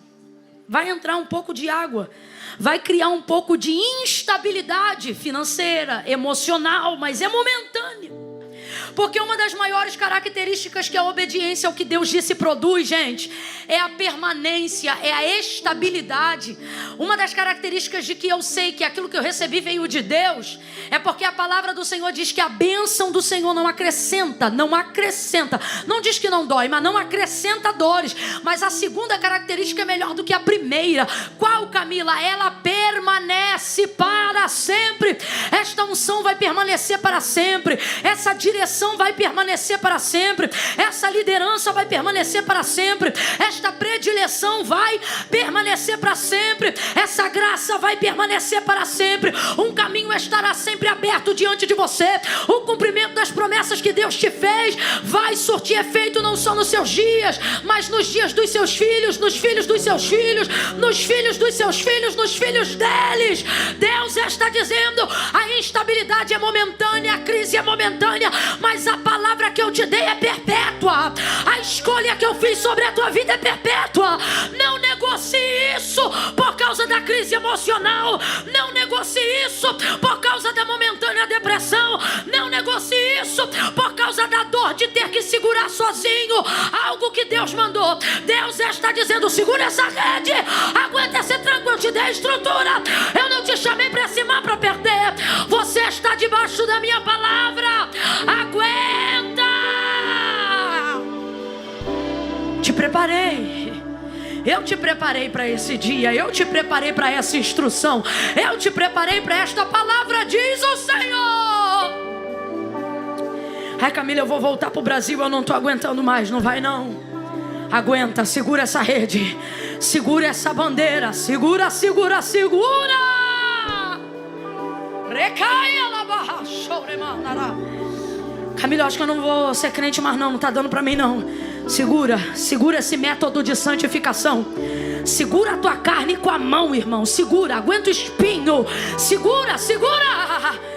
Vai entrar um pouco de água, vai criar um pouco de instabilidade financeira, emocional, mas é momentâneo. Porque uma das maiores características que a obediência ao que Deus disse produz, gente, é a permanência, é a estabilidade. Uma das características de que eu sei que aquilo que eu recebi veio de Deus, é porque a palavra do Senhor diz que a bênção do Senhor não acrescenta. Não diz que não dói, mas não acrescenta dores. Mas a segunda característica é melhor do que a primeira. Qual, Camila? Ela permanece para sempre. Esta unção vai permanecer para sempre. Essa direção vai permanecer para sempre. Essa liderança vai permanecer para sempre. Esta predileção vai permanecer para sempre. Essa graça vai permanecer para sempre. Um caminho estará sempre aberto diante de você. O cumprimento das promessas que Deus te fez vai surtir efeito não só nos seus dias, mas nos dias dos seus filhos, nos filhos dos seus filhos, nos filhos dos seus filhos, nos filhos deles. Deus está dizendo, a instabilidade é momentânea, a crise é momentânea, mas a palavra que eu te dei é perpétua. A escolha que eu fiz sobre a tua vida é perpétua. Não negocie isso por causa da crise emocional. Não negocie isso por causa da momentânea depressão. Não negocie isso por causa da dor de ter que segurar sozinho algo que Deus mandou. Deus está dizendo, segura essa rede, aguenta esse tranco, eu te dei a estrutura. Eu não te chamei para cima para perder. Você está debaixo da minha palavra. Aguenta! Te preparei. Eu te preparei para esse dia. Eu te preparei para essa instrução. Eu te preparei para esta palavra, diz o Senhor. Ai, Camila, eu vou voltar pro Brasil, eu não tô aguentando mais. Não vai não. Aguenta, segura essa rede. Segura essa bandeira. Segura, segura, segura. Recaia la barra, choremandara. Camila, eu acho que eu não vou ser crente mais não. Não tá dando pra mim não. Segura, segura esse método de santificação. Segura a tua carne com a mão, irmão. Segura, aguenta o espinho. Segura, segura.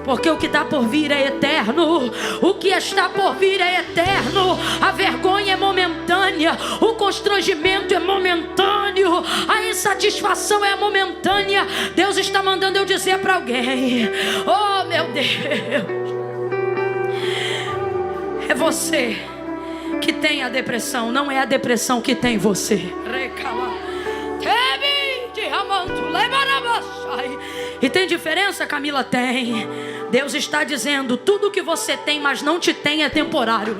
Porque o que está por vir é eterno. O que está por vir é eterno. A vergonha é momentânea. O constrangimento é momentâneo. A insatisfação é momentânea. Deus está mandando eu dizer para alguém: oh meu Deus, é você que tem a depressão. Não é a depressão que tem você. E tem diferença, Camila? Tem. Deus está dizendo: tudo que você tem, mas não te tem, é temporário.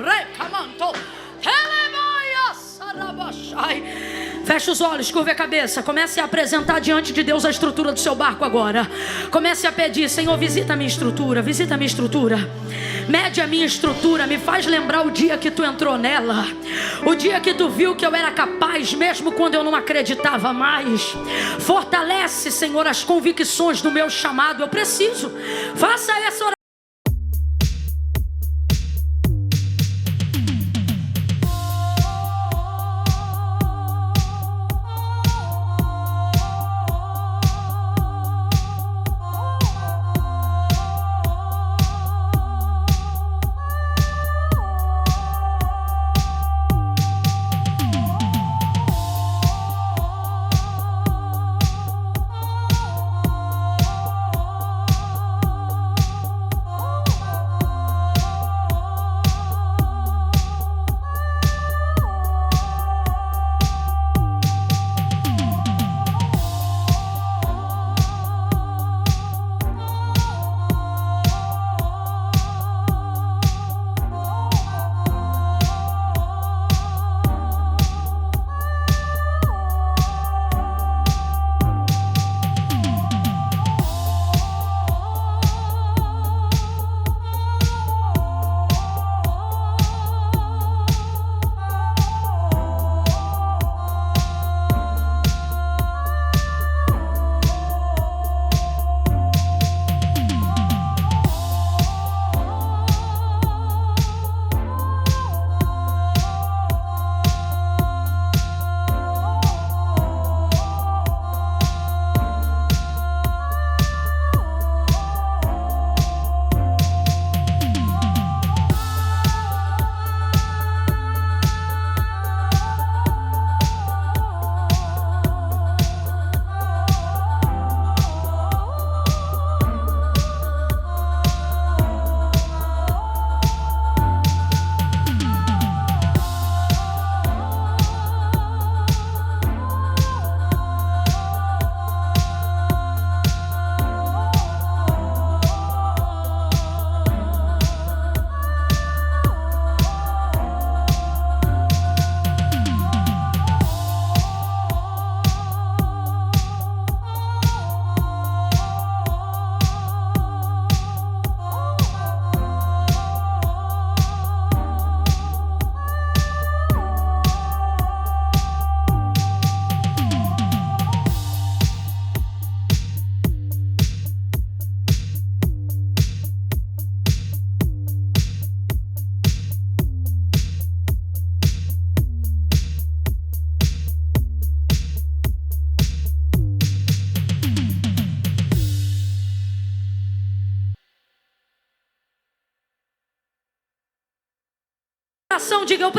Feche os olhos, curva a cabeça. Comece a apresentar diante de Deus a estrutura do seu barco agora. Comece a pedir: Senhor, visita a minha estrutura. Visita a minha estrutura. Mede a minha estrutura. Me faz lembrar o dia que tu entrou nela. O dia que tu viu que eu era capaz, mesmo quando eu não acreditava mais. Fortalece, Senhor, as convicções do meu chamado. Eu preciso. Faça essa oração. Diga: eu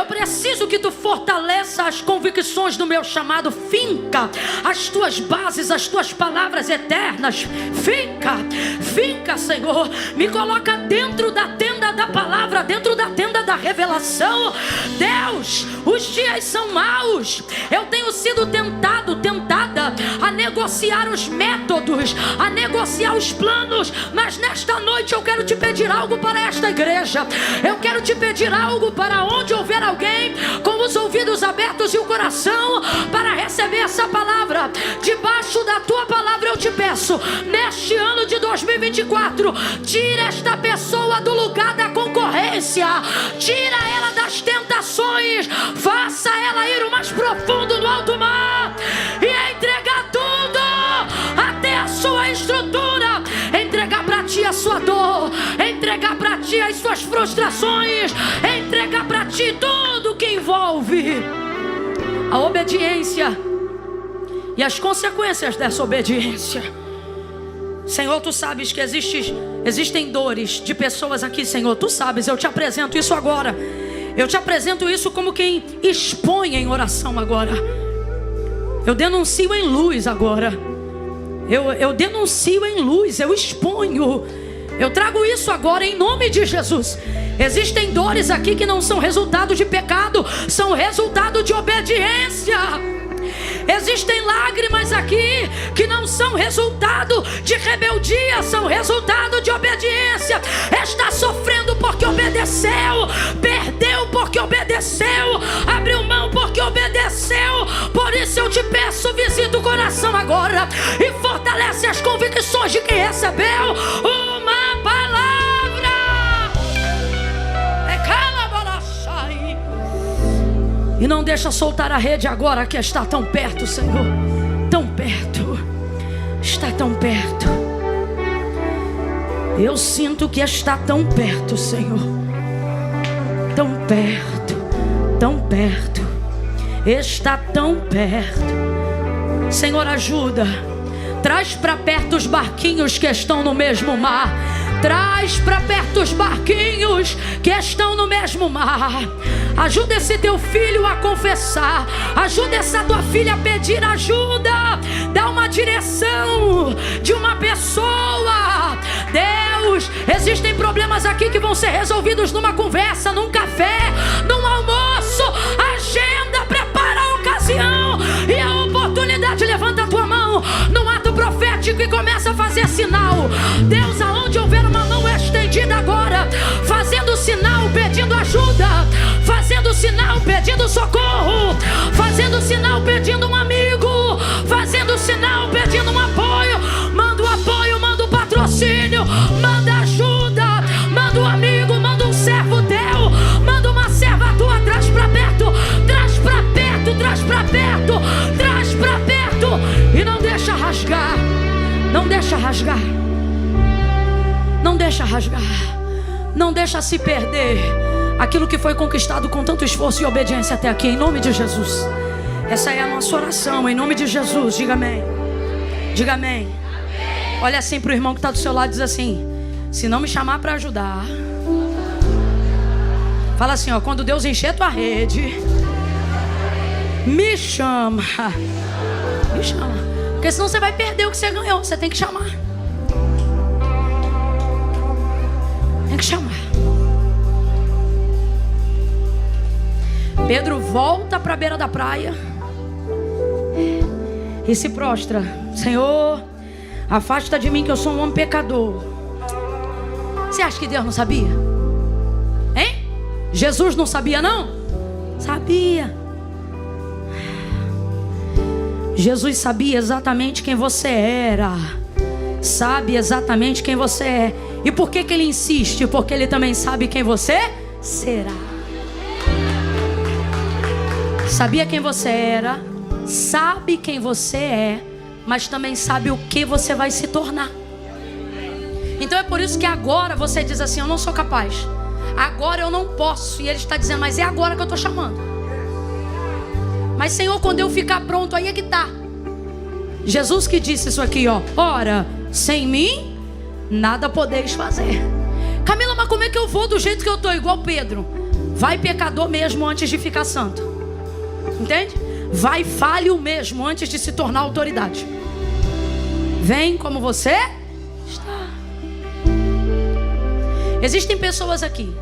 preciso que tu fortaleça as convicções do meu chamado. Finca as tuas bases, as tuas palavras eternas. Finca, Senhor. Me coloca dentro da tenda da palavra, dentro da tenda da revelação. Deus, os dias são maus. Eu tenho sido tentada a negociar os métodos, a negociar os planos, mas nesta noite eu quero te pedir algo para esta igreja. Eu quero te pedir algo algo para onde houver alguém com os ouvidos abertos e o coração para receber essa palavra. Debaixo da tua palavra eu te peço, neste ano de 2024, tira esta pessoa do lugar da concorrência, tira ela das tentações, faça ela ir o mais profundo no alto mar e entregar tudo, até a sua estrutura, entregar para ti a sua dor, entregar para ti as suas frustrações, entregar para ti tudo que envolve a obediência e as consequências dessa obediência. Senhor, tu sabes que existem dores de pessoas aqui, Senhor, tu sabes, eu te apresento isso agora. Eu te apresento isso como quem expõe em oração agora. Eu denuncio em luz agora. Eu denuncio em luz, eu exponho. Eu trago isso agora em nome de Jesus. Existem dores aqui que não são resultado de pecado, são resultado de obediência. Existem lágrimas aqui que não são resultado de rebeldia, são resultado de obediência. Está sofrendo porque obedeceu, perdeu porque obedeceu, abriu mão porque obedeceu. Por isso eu te peço, visita o coração agora e fortalece as convicções de quem recebeu uma palavra. E não deixa soltar a rede agora, que está tão perto, Senhor. Tão perto. Está tão perto. Eu sinto que está tão perto, Senhor. Tão perto. Tão perto. Está tão perto. Senhor, ajuda. Traz para perto os barquinhos que estão no mesmo mar. Traz para perto os barquinhos que estão no mesmo mar. Ajuda esse teu filho a confessar. Ajuda essa tua filha a pedir ajuda. Dá uma direção de uma pessoa. Deus, existem problemas aqui que vão ser resolvidos numa conversa, num café, num almoço. Agenda, prepara a ocasião e a oportunidade. Levanta a tua mão num ato profético e começa a fazer sinal. Deus, aonde houver uma mão estendida agora, fazendo sinal, pedindo ajuda, fazendo sinal, pedindo socorro, fazendo sinal, pedindo um amigo, fazendo sinal, pedindo um apoio. Manda o apoio, manda o patrocínio, manda ajuda, manda um amigo, manda um servo teu, manda uma serva tua. Traz pra perto, traz pra perto, traz pra perto, traz pra perto. E não deixa rasgar, não deixa rasgar, não deixa rasgar, não deixa se perder aquilo que foi conquistado com tanto esforço e obediência até aqui, em nome de Jesus. Essa é a nossa oração, em nome de Jesus. Diga amém. Diga amém. Olha assim para o irmão que está do seu lado e diz assim: se não me chamar para ajudar, fala assim, ó, quando Deus encher tua rede, me chama. Me chama. Porque senão você vai perder o que você ganhou. Você tem que chamar. Tem que chamar. Pedro volta para a beira da praia e se prostra. Senhor, afasta de mim que eu sou um homem pecador. Você acha que Deus não sabia? Hein? Jesus não sabia não? Sabia. Jesus sabia exatamente quem você era. Sabe exatamente quem você é. E por que ele insiste? Porque ele também sabe quem você será. Sabia quem você era, sabe quem você é, mas também sabe o que você vai se tornar. Então é por isso que agora você diz assim: eu não sou capaz, agora eu não posso. E ele está dizendo: mas é agora que eu estou chamando. Mas Senhor, quando eu ficar pronto, aí é que está. Jesus que disse isso aqui, ó: ora, sem mim nada podeis fazer. Camila, mas como é que eu vou do jeito que eu estou? Igual Pedro. Vai pecador mesmo antes de ficar santo. Entende? Vai falho mesmo antes de se tornar autoridade. Vem como você está. Existem pessoas aqui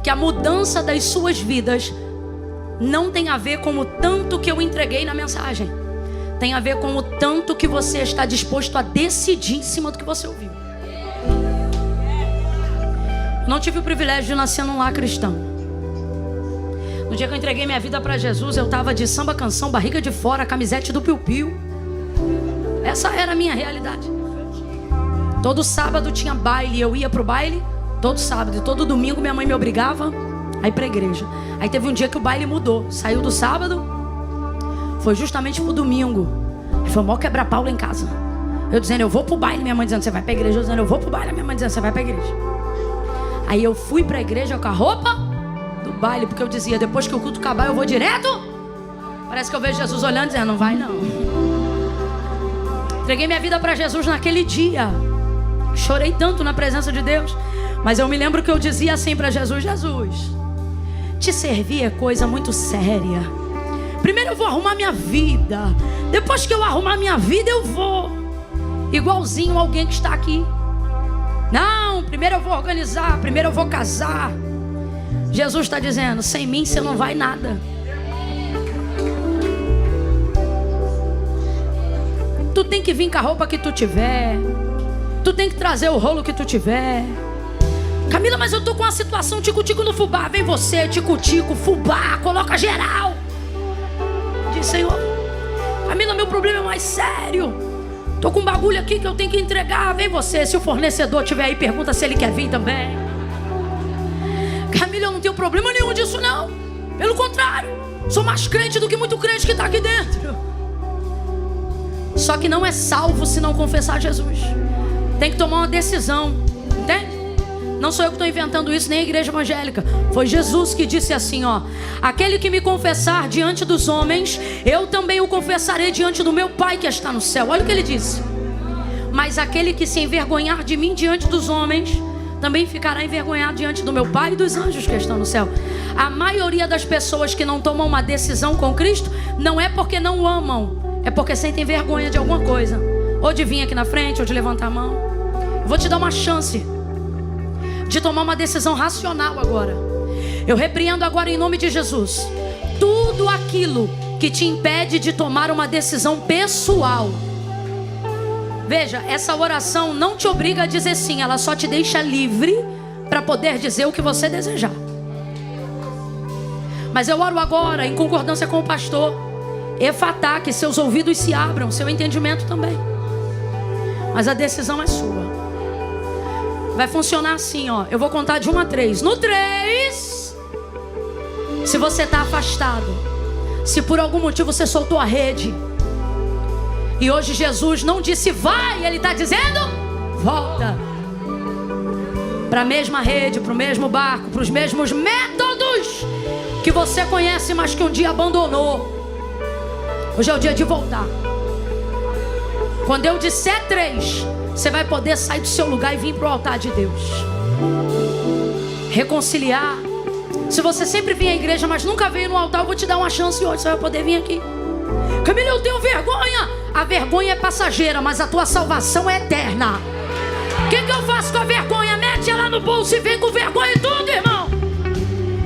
que a mudança das suas vidas não tem a ver com o tanto que eu entreguei na mensagem. Tem a ver com o tanto que você está disposto a decidir em cima do que você ouviu. Não tive o privilégio de nascer num lar cristão. No dia que eu entreguei minha vida para Jesus, eu estava de samba canção, barriga de fora, camisete do piu-piu. Essa era a minha realidade. Todo sábado tinha baile, eu ia pro baile todo sábado. E todo domingo minha mãe me obrigava a ir pra igreja. Aí teve um dia que o baile mudou. Saiu do sábado, foi justamente pro domingo. E foi o maior quebra-pau lá em casa. Eu dizendo, eu vou pro baile, minha mãe dizendo, você vai pra igreja. Eu dizendo, eu vou pro baile, minha mãe dizendo, você vai pra igreja. Aí eu fui pra igreja com a roupa do baile, porque eu dizia, depois que o culto acabar eu vou direto. Parece que eu vejo Jesus olhando e dizendo, não vai não. Entreguei minha vida pra Jesus naquele dia. Chorei tanto na presença de Deus. Mas eu me lembro que eu dizia assim pra Jesus, Jesus, te servir é coisa muito séria. Primeiro eu vou arrumar minha vida. Depois que eu arrumar minha vida eu vou. Igualzinho alguém que está aqui. Não, primeiro eu vou organizar, primeiro eu vou casar. Jesus está dizendo, sem mim você não vai nada. Tu tem que vir com a roupa que tu tiver. Tu tem que trazer o rolo que tu tiver. Camila, mas eu tô com uma situação tico-tico no fubá. Vem você, tico-tico, fubá, coloca geral. Diz, Senhor, Camila, meu problema é mais sério. Tô com um bagulho aqui que eu tenho que entregar. Vem você, se o fornecedor tiver aí, pergunta se ele quer vir também. Camila, eu não tenho problema nenhum disso não. Pelo contrário, sou mais crente do que muito crente que tá aqui dentro. Só que não é salvo se não confessar Jesus. Tem que tomar uma decisão, entende? Não sou eu que estou inventando isso, nem a igreja evangélica. Foi Jesus que disse assim, ó: aquele que me confessar diante dos homens, eu também o confessarei diante do meu Pai que está no céu. Olha o que ele disse. Mas aquele que se envergonhar de mim diante dos homens, também ficará envergonhado diante do meu Pai e dos anjos que estão no céu. A maioria das pessoas que não tomam uma decisão com Cristo, não é porque não o amam, é porque sentem vergonha de alguma coisa. Ou de vir aqui na frente, ou de levantar a mão. Eu vou te dar uma chance de tomar uma decisão racional agora. Eu repreendo agora em nome de Jesus tudo aquilo que te impede de tomar uma decisão pessoal. Veja, essa oração não te obriga a dizer sim, ela só te deixa livre para poder dizer o que você desejar. Mas eu oro agora em concordância com o pastor Efatá, que seus ouvidos se abram, seu entendimento também. Mas a decisão é sua. Vai funcionar assim, ó. Eu vou contar de 1 a 3. No 3, se você está afastado, se por algum motivo você soltou a rede, e hoje Jesus não disse vai, Ele está dizendo volta para a mesma rede, para o mesmo barco, para os mesmos métodos que você conhece, mas que um dia abandonou. Hoje é o dia de voltar. Quando eu disser 3, você vai poder sair do seu lugar e vir para o altar de Deus. Reconciliar. Se você sempre vem à igreja, mas nunca veio no altar, eu vou te dar uma chance hoje. Você vai poder vir aqui. Camila, eu tenho vergonha. A vergonha é passageira, mas a tua salvação é eterna. O que eu faço com a vergonha? Mete ela no bolso e vem com vergonha e tudo, irmão.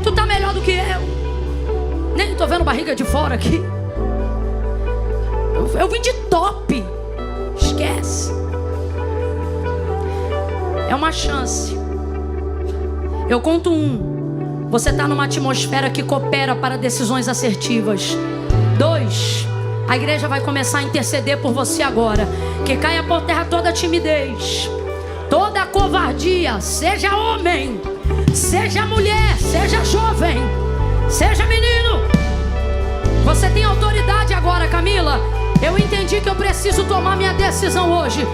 Tu tá melhor do que eu. Nem tô vendo barriga de fora aqui. Eu vim de top. Esquece. É uma chance. Eu conto 1. Você está numa atmosfera que coopera para decisões assertivas. 2. A igreja vai começar a interceder por você agora. Que caia por terra toda a timidez, toda a covardia. Seja homem, seja mulher, seja jovem, seja menino. Você tem autoridade agora, Camila. Eu entendi que eu preciso tomar minha decisão hoje.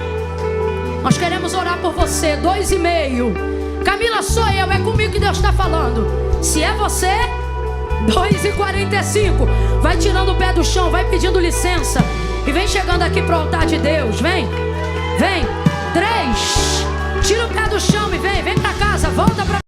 Nós queremos orar por você. 2,5. Camila, sou eu, é comigo que Deus está falando. Se é você, 2,45. Vai tirando o pé do chão, vai pedindo licença e vem chegando aqui para o altar de Deus. Vem, vem. 3. Tira o pé do chão e vem para casa. Volta para